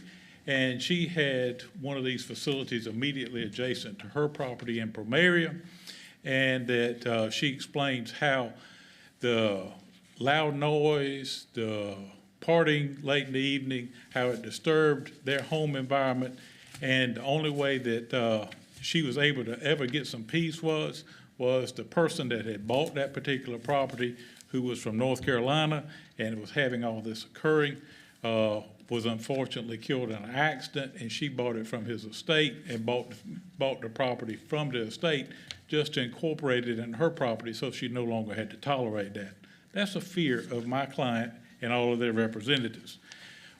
and she had one of these facilities immediately adjacent to her property in Primaria, and that she explains how the loud noise, the partying late in the evening, how it disturbed their home environment, and the only way that she was able to ever get some peace was the person that had bought that particular property, who was from North Carolina and was having all this occurring, was unfortunately killed in an accident, and she bought it from his estate and bought the property from the estate just to incorporate it in her property so she no longer had to tolerate that. That's a fear of my client and all of their representatives.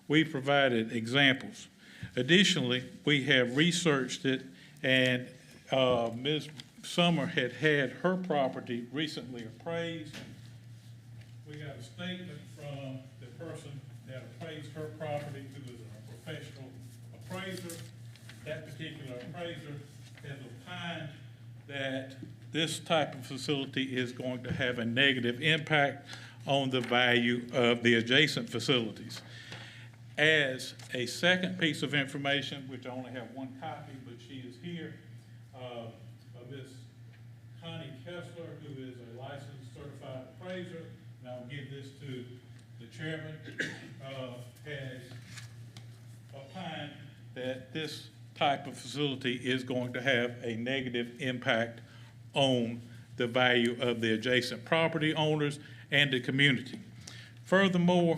We provided examples. Additionally, we have researched it, and Ms. Summer had her property recently appraised. We got a statement from the person that appraised her property, who is a professional appraiser. That particular appraiser has opined that this type of facility is going to have a negative impact on the value of the adjacent facilities. As a second piece of information, which I only have one copy, but she is here, Ms. Connie Kessler, who is a licensed certified appraiser, and I'll give this to the chairman, has opined that this type of facility is going to have a negative impact on the value of the adjacent property owners and the community. Furthermore,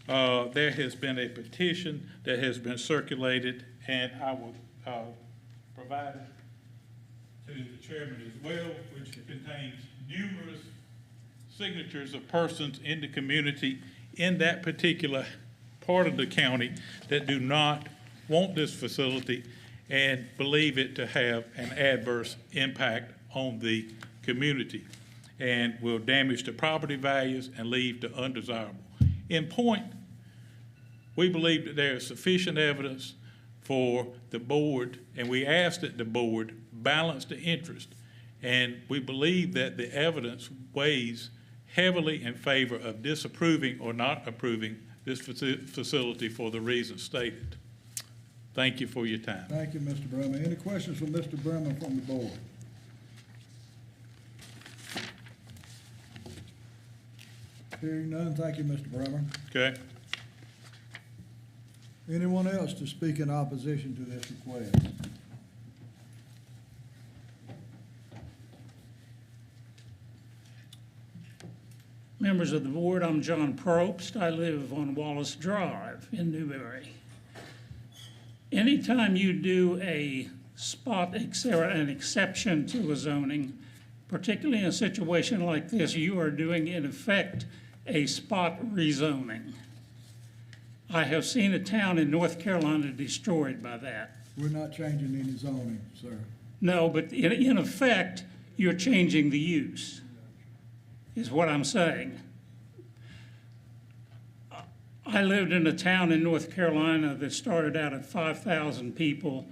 there has been a petition that has been circulated, and I will provide it to the chairman as well, which contains numerous signatures of persons in the community in that particular part of the county that do not want this facility and believe it to have an adverse impact on the community and will damage the property values and leave the undesirable. In point, we believe that there is sufficient evidence for the board, and we ask that the board balance the interest, and we believe that the evidence weighs heavily in favor of disapproving or not approving this facility for the reasons stated. Thank you for your time. Thank you, Mr. Bremer. Any questions for Mr. Bremer from the board? Hearing none, thank you, Mr. Bremer. Okay. Anyone else to speak in opposition to this request? Members of the board, I'm John Probst. I live on Wallace Drive in Newberry. Anytime you do an exception to a zoning, particularly in a situation like this, you are doing, in effect, a spot rezoning. I have seen a town in North Carolina destroyed by that. We're not changing any zoning, sir. No, but in effect, you're changing the use, is what I'm saying. I lived in a town in North Carolina that started out at 5,000 people,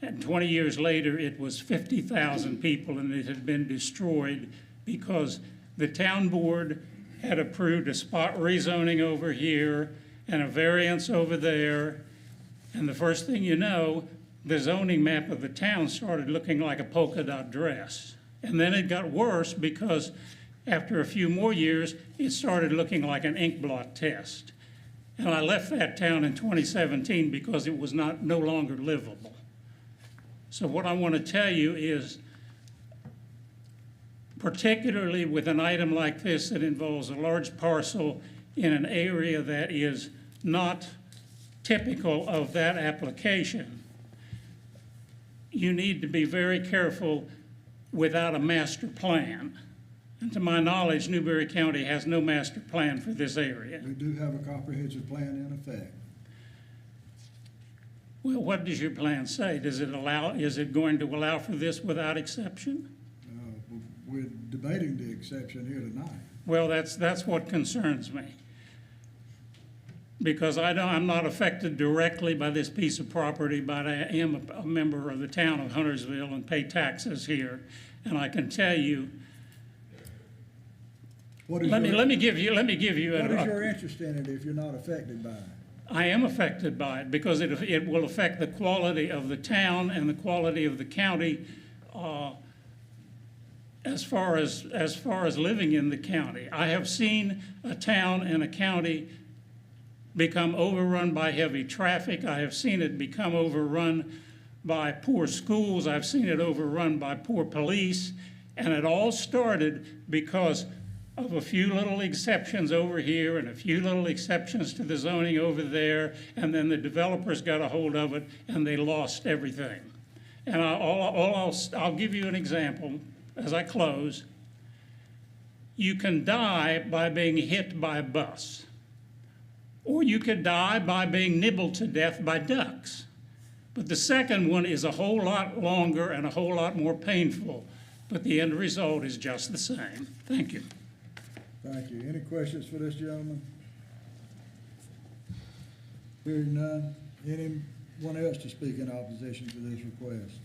and 20 years later, it was 50,000 people, and it had been destroyed because the town board had approved a spot rezoning over here and a variance over there, and the first thing you know, the zoning map of the town started looking like a polka dot dress. And then it got worse because after a few more years, it started looking like an ink blot test. And I left that town in 2017 because it was no longer livable. So what I want to tell you is, particularly with an item like this that involves a large parcel in an area that is not typical of that application, you need to be very careful without a master plan. And to my knowledge, Newberry County has no master plan for this area. We do have a comprehensive plan in effect. Well, what does your plan say? Is it going to allow for this without exception? We're debating the exception here tonight. Well, that's what concerns me. Because I'm not affected directly by this piece of property, but I am a member of the town of Huntersville and pay taxes here. And I can tell you, let me give you. What is your interest in it if you're not affected by it? I am affected by it because it will affect the quality of the town and the quality of the county as far as living in the county. I have seen a town and a county become overrun by heavy traffic. I have seen it become overrun by poor schools. I've seen it overrun by poor police. And it all started because of a few little exceptions over here and a few little exceptions to the zoning over there, and then the developers got a hold of it and they lost everything. And I'll give you an example as I close. You can die by being hit by a bus, or you could die by being nibbled to death by ducks. But the second one is a whole lot longer and a whole lot more painful, but the end result is just the same. Thank you. Thank you. Any questions for this gentleman? Hearing none. Anyone else to speak in opposition to this request?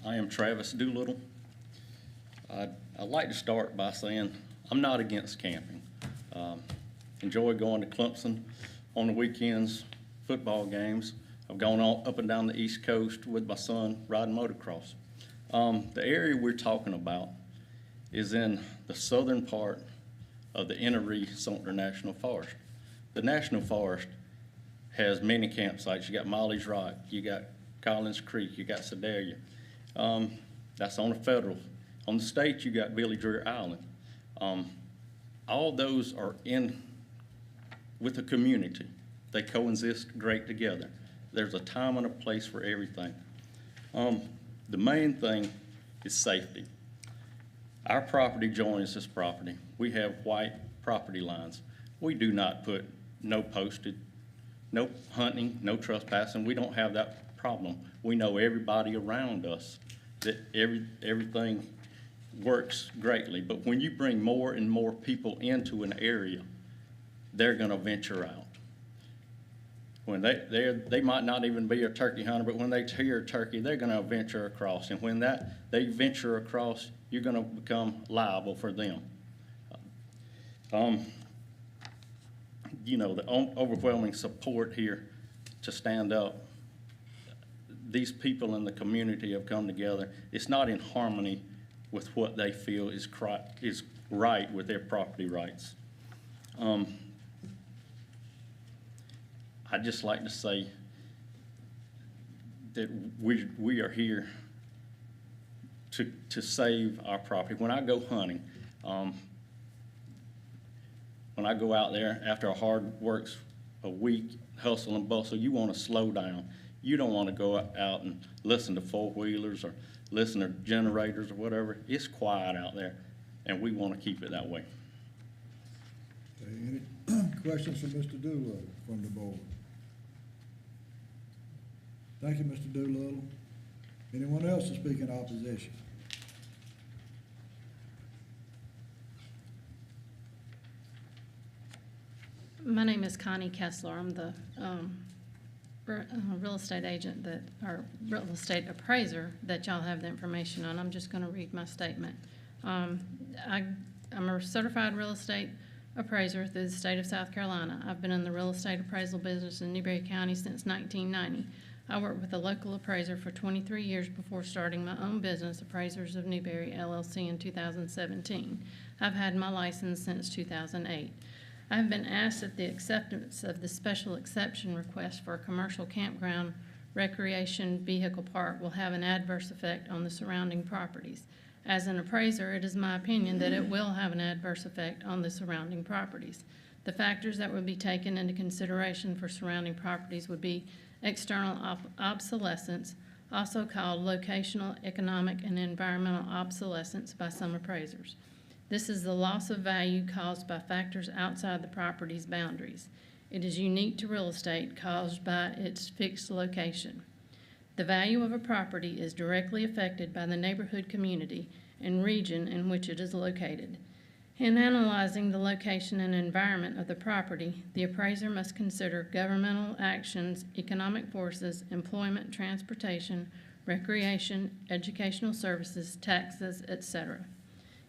I am Travis Doolittle. I'd like to start by saying I'm not against camping. Enjoy going to Clemson on the weekends, football games. I've gone all up and down the East Coast with my son riding motocross. The area we're talking about is in the southern part of the Inner-Sumter National Forest. The National Forest has many campsites. You got Molly's Rock, you got Collins Creek, you got Sedalia. That's on the federal. On the state, you got Billy Dreer Island. All those are in with the community. They coexist great together. There's a time and a place for everything. The main thing is safety. Our property joins this property. We have white property lines. We do not put no posted, no hunting, no trespassing. We don't have that problem. We know everybody around us, that everything works greatly. But when you bring more and more people into an area, they're gonna venture out. When they might not even be a turkey hunter, but when they hear a turkey, they're gonna venture across. And when they venture across, you're gonna become liable for them. You know, the overwhelming support here to stand up. These people in the community have come together. It's not in harmony with what they feel is right with their property rights. I'd just like to say that we are here to save our property. When I go hunting, when I go out there after a hard work's a week, hustle and bustle, you want to slow down. You don't want to go out and listen to four-wheelers or listen to generators or whatever. It's quiet out there, and we want to keep it that way. Okay, any questions for Mr. Doolittle from the board? Thank you, Mr. Doolittle. Anyone else to speak in opposition? My name is Connie Kessler. I'm the real estate agent or real estate appraiser that y'all have the information on. I'm just going to read my statement. I'm a certified real estate appraiser through the state of South Carolina. I've been in the real estate appraisal business in Newberry County since 1990. I worked with a local appraiser for 23 years before starting my own business, Appraisers of Newberry, LLC, in 2017. I've had my license since 2008. I have been asked if the acceptance of the special exception request for a commercial campground recreation vehicle park will have an adverse effect on the surrounding properties. As an appraiser, it is my opinion that it will have an adverse effect on the surrounding properties. The factors that would be taken into consideration for surrounding properties would be external obsolescence, also called locational, economic, and environmental obsolescence by some appraisers. This is the loss of value caused by factors outside the property's boundaries. It is unique to real estate caused by its fixed location. The value of a property is directly affected by the neighborhood, community, and region in which it is located. In analyzing the location and environment of the property, the appraiser must consider governmental actions, economic forces, employment, transportation, recreation, educational services, taxes, etc.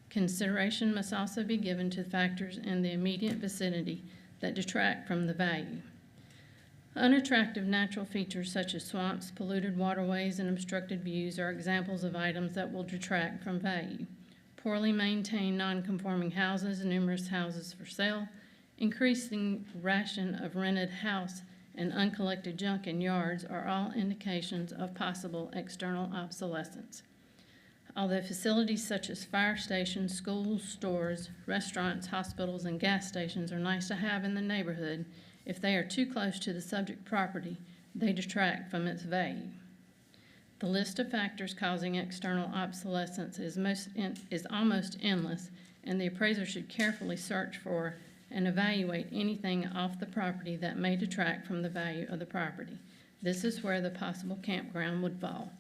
Consideration must also be given to factors in the immediate vicinity that detract from the value. Unattractive natural features such as swamps, polluted waterways, and obstructed views are examples of items that will detract from value. Poorly maintained non-conforming houses, numerous houses for sale, increasing ration of rented house, and uncollected junk in yards are all indications of possible external obsolescence. Although facilities such as fire stations, schools, stores, restaurants, hospitals, and gas stations are nice to have in the neighborhood, if they are too close to the subject property, they detract from its value. The list of factors causing external obsolescence is almost endless, and the appraiser should carefully search for and evaluate anything off the property that may detract from the value of the property. This is where the possible campground would fall.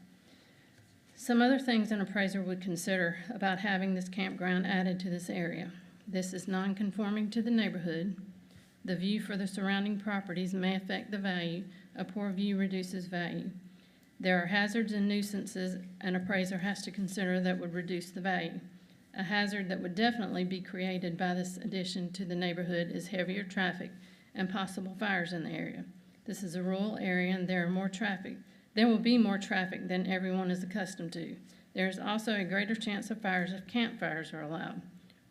Some other things an appraiser would consider about having this campground added to this area. This is non-conforming to the neighborhood. The view for the surrounding properties may affect the value. A poor view reduces value. There are hazards and nuisances an appraiser has to consider that would reduce the value. A hazard that would definitely be created by this addition to the neighborhood is heavier traffic and possible fires in the area. This is a rural area and there will be more traffic than everyone is accustomed to. There is also a greater chance of fires if campfires are allowed.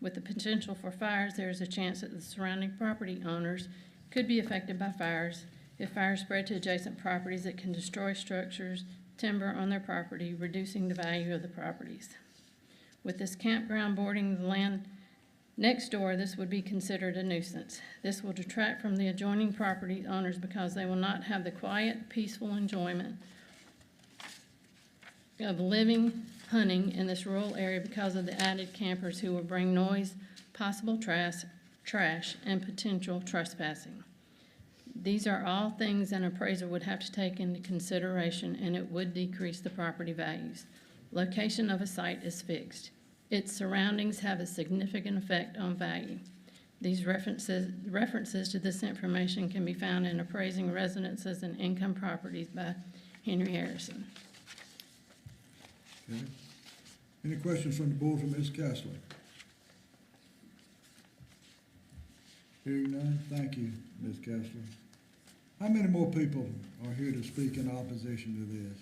With the potential for fires, there is a chance that the surrounding property owners could be affected by fires. If fires spread to adjacent properties, it can destroy structures, timber on their property, reducing the value of the properties. With this campground bordering the land next door, this would be considered a nuisance. This will detract from the adjoining property owners because they will not have the quiet, peaceful enjoyment of living, hunting in this rural area because of the added campers who will bring noise, possible trash, and potential trespassing. These are all things an appraiser would have to take into consideration, and it would decrease the property values. Location of a site is fixed. Its surroundings have a significant effect on value. These references to this information can be found in Appraising Residences and Income Properties by Henry Harrison. Okay. Any questions from the board for Ms. Kessler? Hearing none, thank you, Ms. Kessler. How many more people are here to speak in opposition to this?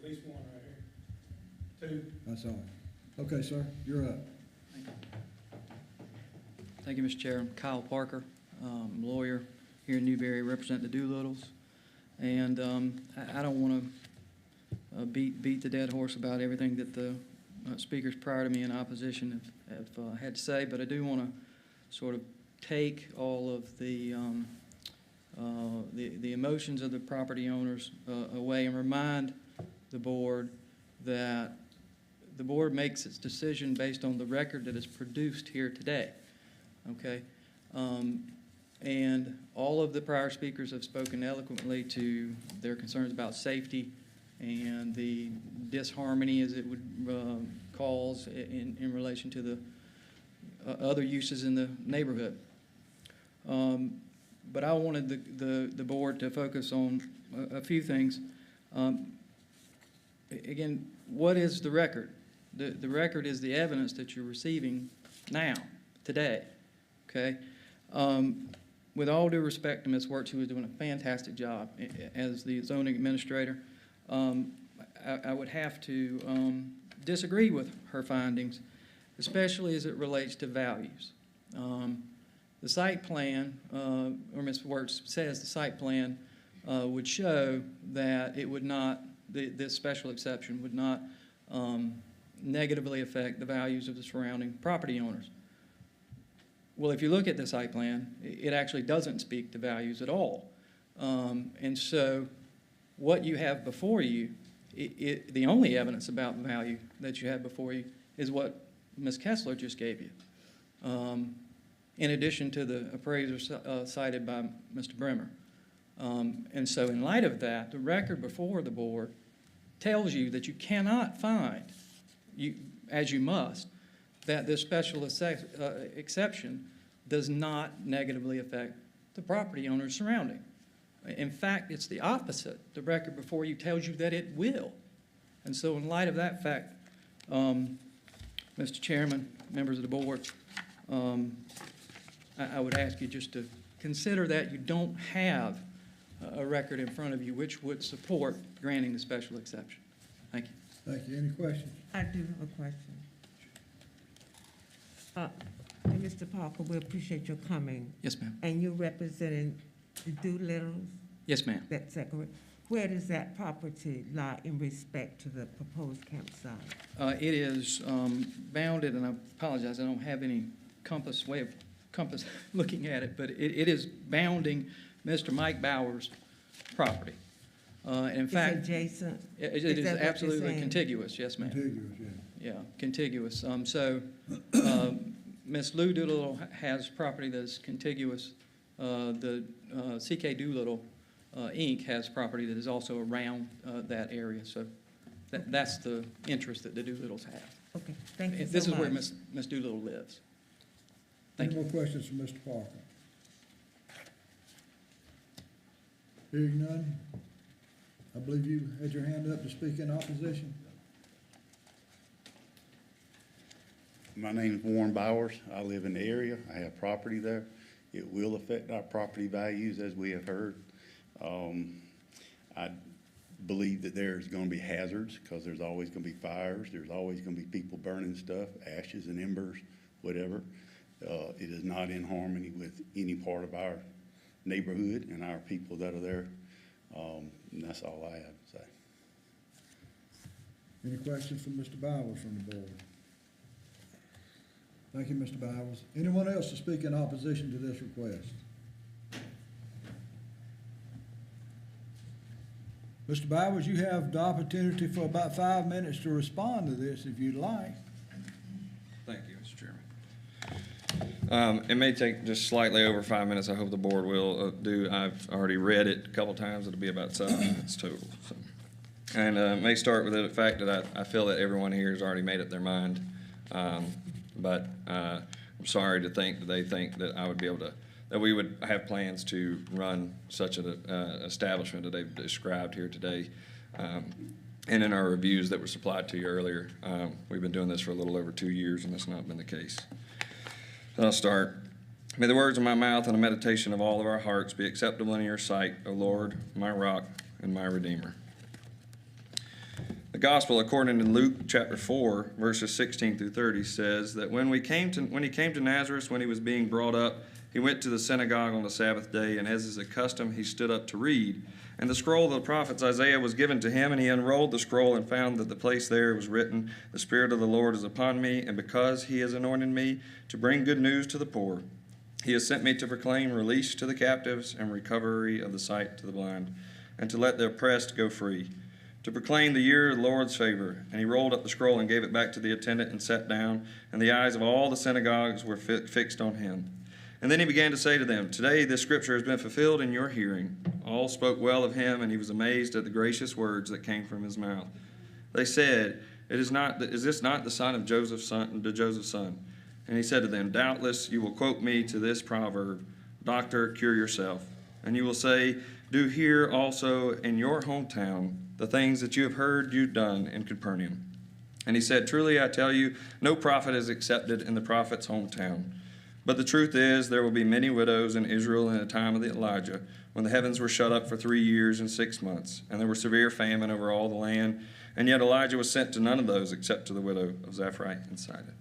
At least one right here. Two. That's all. Okay, sir, you're up. Thank you, Mr. Chair. I'm Kyle Parker, lawyer here in Newberry, represent the Doolittles. And I don't want to beat the dead horse about everything that the speakers prior to me in opposition have had to say, but I do want to sort of take all of the emotions of the property owners away and remind the board that the board makes its decision based on the record that is produced here today, okay? And all of the prior speakers have spoken eloquently to their concerns about safety and the disharmony as it would cause in relation to the other uses in the neighborhood. But I wanted the board to focus on a few things. Again, what is the record? The record is the evidence that you're receiving now, today, okay? With all due respect to Ms. Wirtz, who is doing a fantastic job as the zoning administrator, I would have to disagree with her findings, especially as it relates to values. The site plan, or Ms. Wirtz says the site plan would show that it would not, this special exception would not negatively affect the values of the surrounding property owners. Well, if you look at the site plan, it actually doesn't speak to values at all. And so what you have before you, the only evidence about value that you have before you is what Ms. Kessler just gave you, in addition to the appraiser cited by Mr. Bremer. And so in light of that, the record before the board tells you that you cannot find, as you must, that this special exception does not negatively affect the property owners surrounding. In fact, it's the opposite. The record before you tells you that it will. And so in light of that fact, Mr. Chairman, members of the board, I would ask you just to consider that you don't have a record in front of you which would support granting the special exception. Thank you. Thank you. Any questions? I do have a question. Mr. Parker, we appreciate your coming. Yes, ma'am. And you're representing the Doolittles? Yes, ma'am. That's correct. Where does that property lie in respect to the proposed campsite? It is bounded, and I apologize, I don't have any way of compass looking at it, but it is bounding Mr. Mike Bauer's property. In fact, It's adjacent? it Is is that what you're absolutely saying? contiguous, yes, ma'am. Contiguous, yeah. Yeah, contiguous. Ms. Lou Doolittle has property that is contiguous. The CK Doolittle, Inc. has property that is also around that area. So that's the interest that the Doolittles have. Okay, thank you so much. This is where Ms. Doolittle lives. Thank Any you. more questions from Mr. Parker? Hearing none, I believe you had your hand up to speak in opposition. My name's Warren Bowers. I live in the area. I have property there. It will affect our property values, as we have heard. I believe that there's going to be hazards because there's always going to be fires. There's always going to be people burning stuff, ashes and embers, whatever. It is not in harmony with any part of our neighborhood and our people that are there. And that's all I have to say. Any questions from Mr. Bowers from the board? Thank you, Mr. Bowers. Anyone else to speak in opposition to this request? Mr. Bowers, you have the opportunity for about 5 minutes to respond to this if you'd like. Thank you, Mr. Chairman. It may take just slightly over 5 minutes. I hope the board will do. I've already read it a couple times. It'll be about 7 minutes total. So. And it may start with the fact that I feel that everyone here has already made up their mind. But I'm sorry to think that they think that I would be able to, that we would have plans to run such an establishment that they've described here today. And in our reviews that were supplied to you earlier, we've been doing this for a little over 2 years, and that's not been the case. So I'll start. May the words of my mouth and the meditation of all of our hearts be acceptable in your sight, O Lord, my rock and my redeemer. The gospel, according to Luke chapter 4, verses 16 through 30, says that when he came to Nazareth, when he was being brought up, he went to the synagogue on the Sabbath day, and as is a custom, he stood up to read. And the scroll of the prophet Isaiah was given to him, and he unrolled the scroll and found that the place there was written, "The Spirit of the Lord is upon me, and because he has anointed me to bring good news to the poor, he has sent me to proclaim release to the captives and recovery of the sight to the blind, and to let the oppressed go free, to proclaim the year of the Lord's favor." And he rolled up the scroll and gave it back to the attendant and sat down, and the eyes of all the synagogues were fixed on him. And then he began to say to them, "Today this scripture has been fulfilled in your hearing." All spoke well of him, and he was amazed at the gracious words that came from his mouth. They said, Is this not the son of Joseph's son? And he said to them, "Doubtless you will quote me to this proverb, 'Doctor, cure yourself.' And you will say, 'Do here also in your hometown the things that you have heard you've done in Capernaum.' And he said, 'Truly I tell you, no prophet is accepted in the prophet's hometown. But the truth is, there will be many widows in Israel in the time of Elijah, when the heavens were shut up for 3 years and 6 months, and there was severe famine over all the land. And yet Elijah was sent to none of those except to the widow of Zarephath in Sidon.'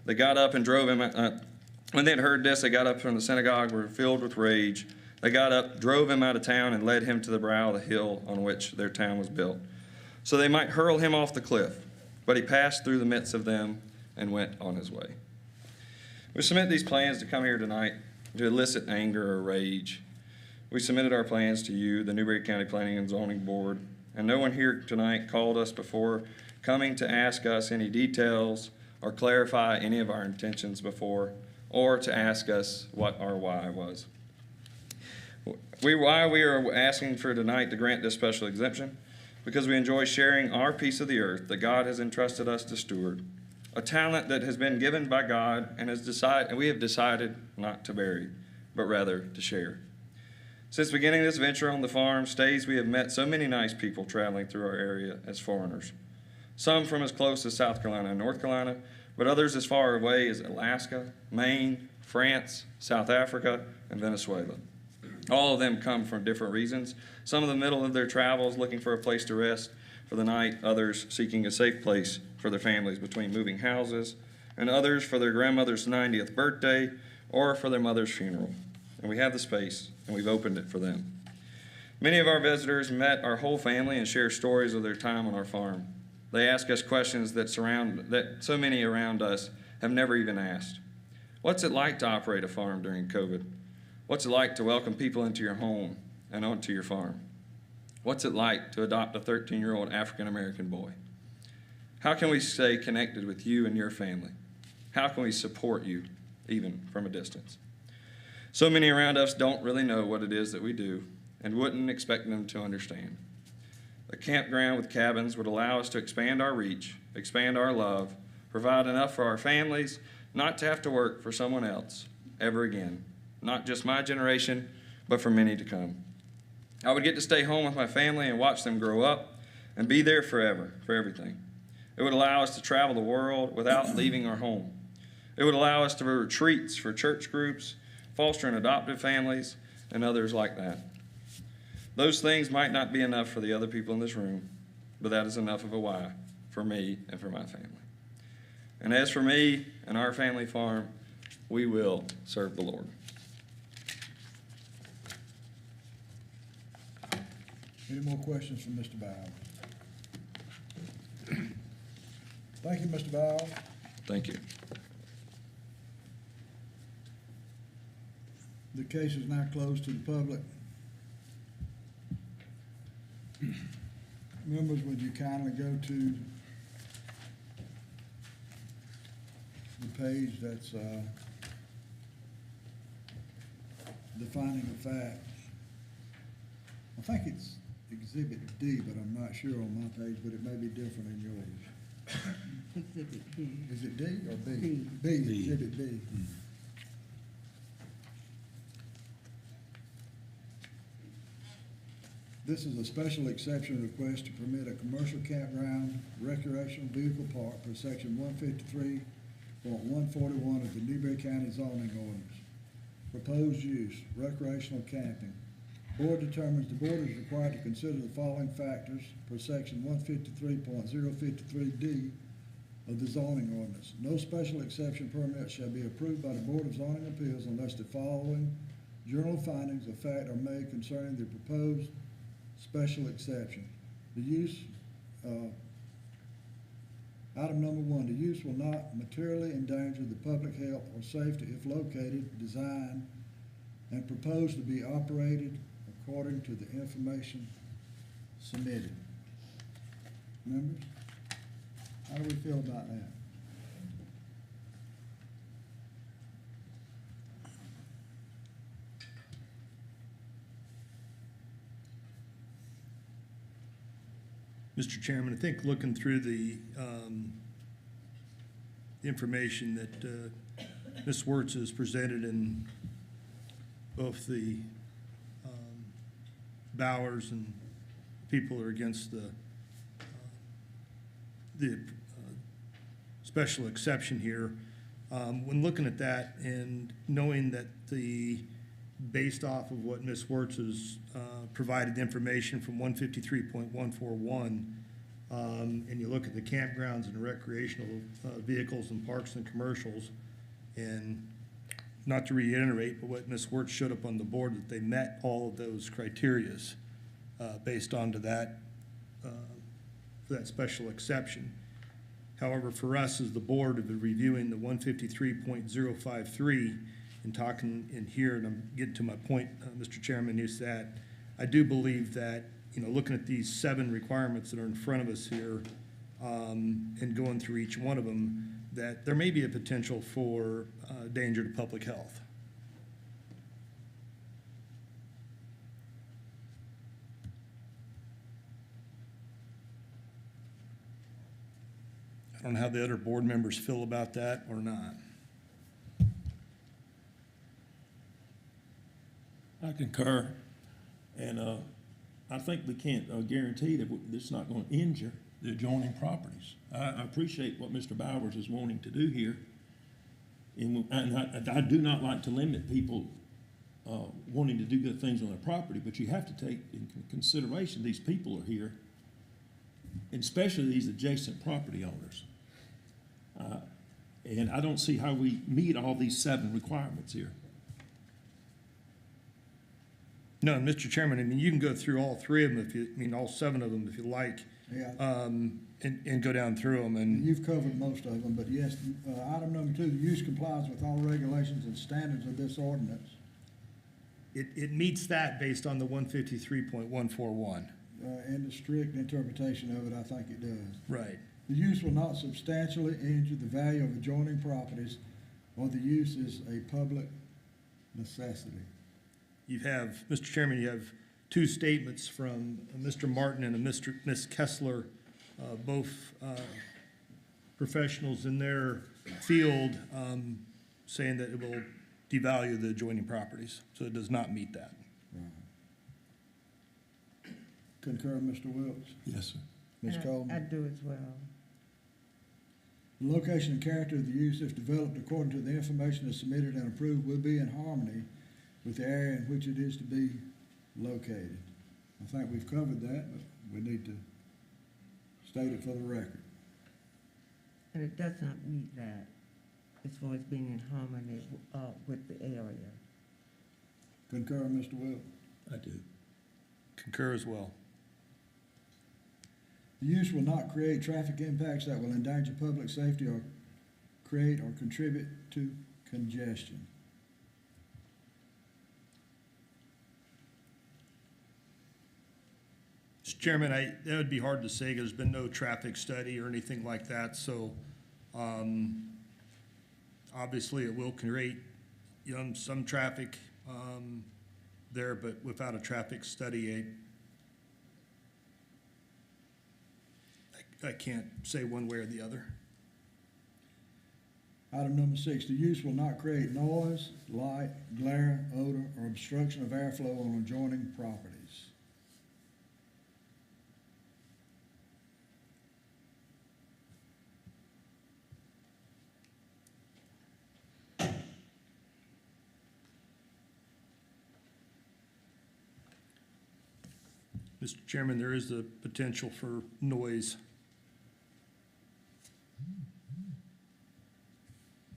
They got up and drove him. When they had heard this, they got up from the synagogue, were filled with rage. They got up, drove him out of town, and led him to the brow of the hill on which their town was built, so they might hurl him off the cliff. But he passed through the midst of them and went on his way." We submit these plans to come here tonight to elicit anger or rage. We submitted our plans to you, the Newberry County Planning and Zoning Board, and no one here tonight called us before coming to ask us any details or clarify any of our intentions before, or to ask us what our why was. Why we are asking for tonight to grant this special exemption, because we enjoy sharing our piece of the earth that God has entrusted us to steward, a talent that has been given by God and we have decided not to bury, but rather to share. Since beginning this venture on the farm stays, we have met so many nice people traveling through our area as foreigners. Some from as close as South Carolina and North Carolina, but others as far away as Alaska, Maine, France, South Africa, and Venezuela. All of them come from different reasons. Some in the middle of their travels looking for a place to rest for the night, others seeking a safe place for their families between moving houses, and others for their grandmother's 90th birthday or for their mother's funeral. And we have the space, and we've opened it for them. Many of our visitors met our whole family and share stories of their time on our farm. They ask us questions that so many around us have never even asked. What's it like to operate a farm during COVID? What's it like to welcome people into your home and onto your farm? What's it like to adopt a 13-year-old African-American boy? How can we stay connected with you and your family? How can we support you, even from a distance? So many around us don't really know what it is that we do and wouldn't expect them to understand. A campground with cabins would allow us to expand our reach, expand our love, provide enough for our families not to have to work for someone else ever again, not just my generation, but for many to come. I would get to stay home with my family and watch them grow up and be there forever, for everything. It would allow us to travel the world without leaving our home. It would allow us to do retreats for church groups, foster and adoptive families, and others like that. Those things might not be enough for the other people in this room, but that is enough of a why for me and for my family. And as for me and our family farm, we will serve the Lord. Any more questions from Mr. Bowles? Thank you, Mr. Bowles. Thank you. The case is now closed to the public. Members, would you kindly go to the page that's the finding of facts? I think it's Exhibit D, but I'm not sure on my page, but it may be different in yours. Exhibit B. Is it D or B? B. B, Exhibit B. This is a special exception request to permit a commercial campground recreational vehicle park per section 153.141 of the Newberry County zoning ordinance. Proposed use, recreational camping. Board determines the board is required to consider the following factors per section 153.053D of the zoning ordinance. No special exception permit shall be approved by the Board of Zoning Appeals unless the following general findings of fact are made concerning the proposed special exception. The use, item number 1, the use will not materially endanger the public health or safety if located, designed, and proposed to be operated according to the information submitted. Members, how do we feel about that? Mr. Chairman, I think looking through the information that Ms. Wertz has presented in both the Bowers and people who are against the special exception here, when looking at that and knowing that based off of what Ms. Wertz has provided information from 153.141, and you look at the campgrounds and recreational vehicles and parks and commercials, and not to reiterate, but what Ms. Wertz showed up on the board, that they met all of those criterias based on to that special exception. However, for us as the board of reviewing the 153.053 and talking in here, and I'm getting to my point, Mr. Chairman, is that I do believe that, looking at these 7 requirements that are in front of us here and going through each one of them, that there may be a potential for danger to public health. I don't know how the other board members feel about that or not. I concur, and I think we can't guarantee that it's not going to injure the adjoining properties. I appreciate what Mr. Bowers is wanting to do here, and I do not like to limit people wanting to do good things on their property, but you have to take into consideration these people are here, and especially these adjacent property owners. And I don't see how we meet all these 7 requirements here. No, Mr. Chairman, I mean, you can go through all three of them if you, I mean, all seven of them if you like, Yeah. and go down through them and. You've covered most of them, but yes, item number 2, the use complies with all regulations and standards of this ordinance. It meets that based on the 153.141. In the strict interpretation of it, I think it does. Right. The use will not substantially injure the value of adjoining properties, or the use is a public necessity. You have, Mr. Chairman, you have two statements from Mr. Martin and Ms. Kessler, both professionals in their field, saying that it will devalue the adjoining properties, so it does not meet that. Concur, Mr. Wilks? Yes, sir. Ms. Coleman? I do as well. The location and character of the use, if developed according to the information that's submitted and approved, will be in harmony with the area in which it is to be located. I think we've covered that, but we need to state it for the record. And it does not meet that as far as being in harmony with the area. Concur, Mr. Wilks? I do. Concur as well. The use will not create traffic impacts that will endanger public safety or create or contribute to congestion. Mr. Chairman, that would be hard to say, 'cause there's been no traffic study or anything like that, so, obviously it will create, some traffic, there, but without a traffic study, I can't say one way or the other. Item number 6, the use will not create noise, light, glare, odor, or obstruction of airflow on adjoining properties. Mr. Chairman, there is the potential for noise.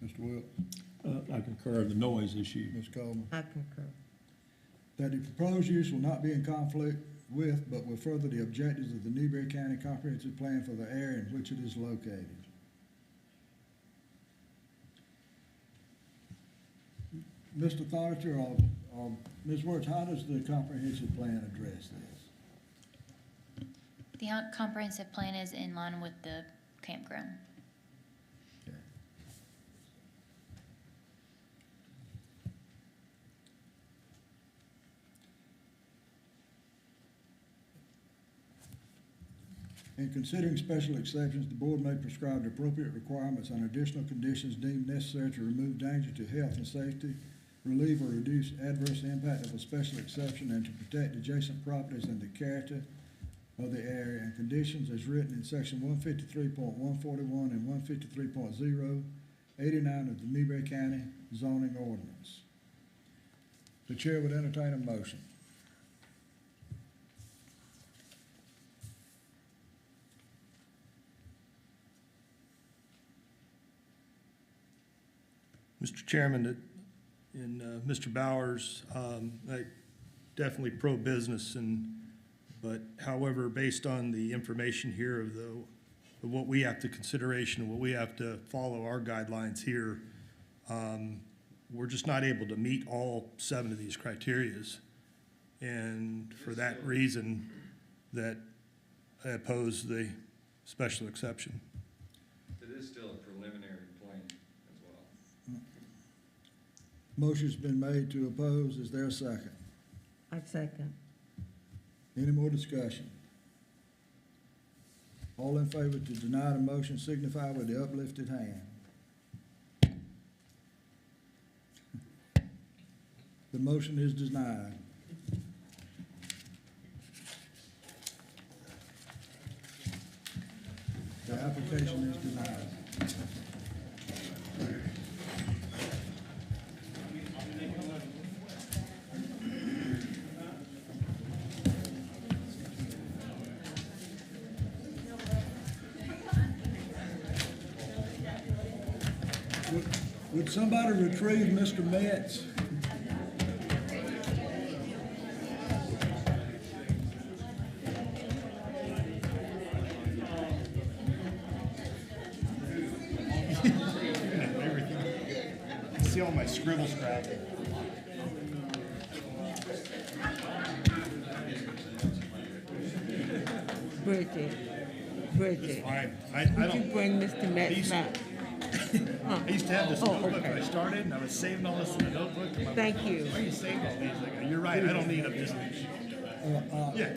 Mr. Wilks? I concur the noise issue. Ms. Coleman? I concur. That the proposed use will not be in conflict with, but will further the objectives of the Newberry County Comprehensive Plan for the area in which it is located. Mr. Auditor or Ms. Wertz, how does the comprehensive plan address this? The comprehensive plan is in line with the campground. In considering special exceptions, the board may prescribe the appropriate requirements and additional conditions deemed necessary to remove danger to health and safety, relieve or reduce adverse impact of a special exception, and to protect adjacent properties and the character of the area, and conditions as written in section 153.141 and 153.089 of the Newberry County zoning ordinance. The chair would entertain a motion. Mr. Chairman, Mr. Bowers, I definitely pro-business, but however, based on the information here of what we have to consideration and what we have to follow our guidelines here, we're just not able to meet all 7 of these criterias. And for that reason, that I oppose the special exception. It is still a preliminary plan as well. Motion's been made to oppose. Is there a second? I second. Any more discussion? All in favor to deny the motion signify with the uplifted hand. The motion is denied. The application is denied. Would somebody retrieve Mr. Metz? scribble scrabble. Bridget, Fine. I would you don't, bring Mr. Metz back? I used to have this Oh, notebook okay. when I started, and I was saving all this in the notebook. And my Thank wife, you. Why are you saving all these? I go, you're right, I don't need them, just, yeah.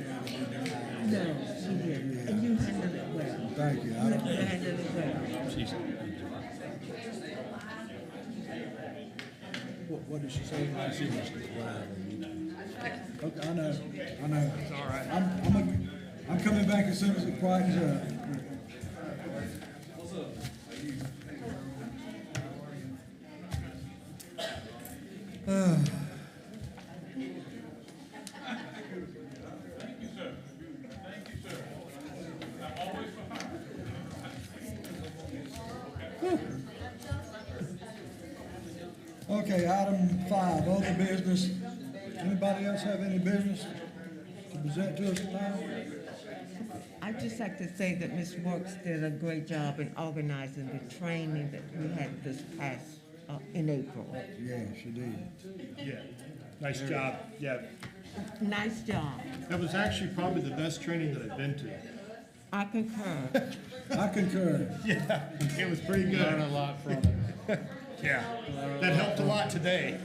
No, you didn't, and you handled it well. Thank you. You handled it well. What did she say? Okay, I know. It's all right. I'm coming back as soon as it quietens up. Okay, item 5, other business. Anybody else have any business to present to us tonight? I'd just like to say that Ms. Works did a great job in organizing the training that we had this past, in April. Yeah, she did. Yeah, nice job, yeah. Nice job. That was actually probably the best training that I've been to. I concur. I concur. Yeah, it was pretty good. Learn a lot from it. Yeah, that helped a lot today.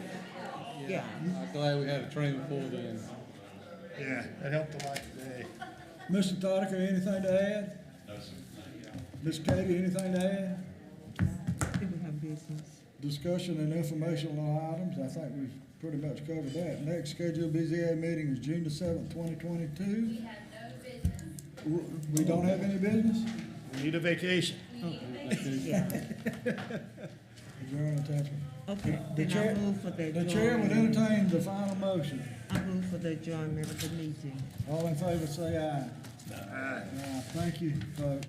Yeah. I'm glad we had a training before then. Yeah, that helped a lot today. Mr. Todiker, anything to add? No, sir. Ms. Katie, anything to add? Do we have business? Discussion and informational items, I think we've pretty much covered that. Next scheduled BZA meeting is June the 7th, 2022. We don't have any business? We need a vacation. Yeah. Adjourn attachment. Okay, The then I chair- move for the The chair would adjournment. entertain the final motion. I move for the adjournment of the meeting. All in favor, say aye. Aye. Thank you, folks.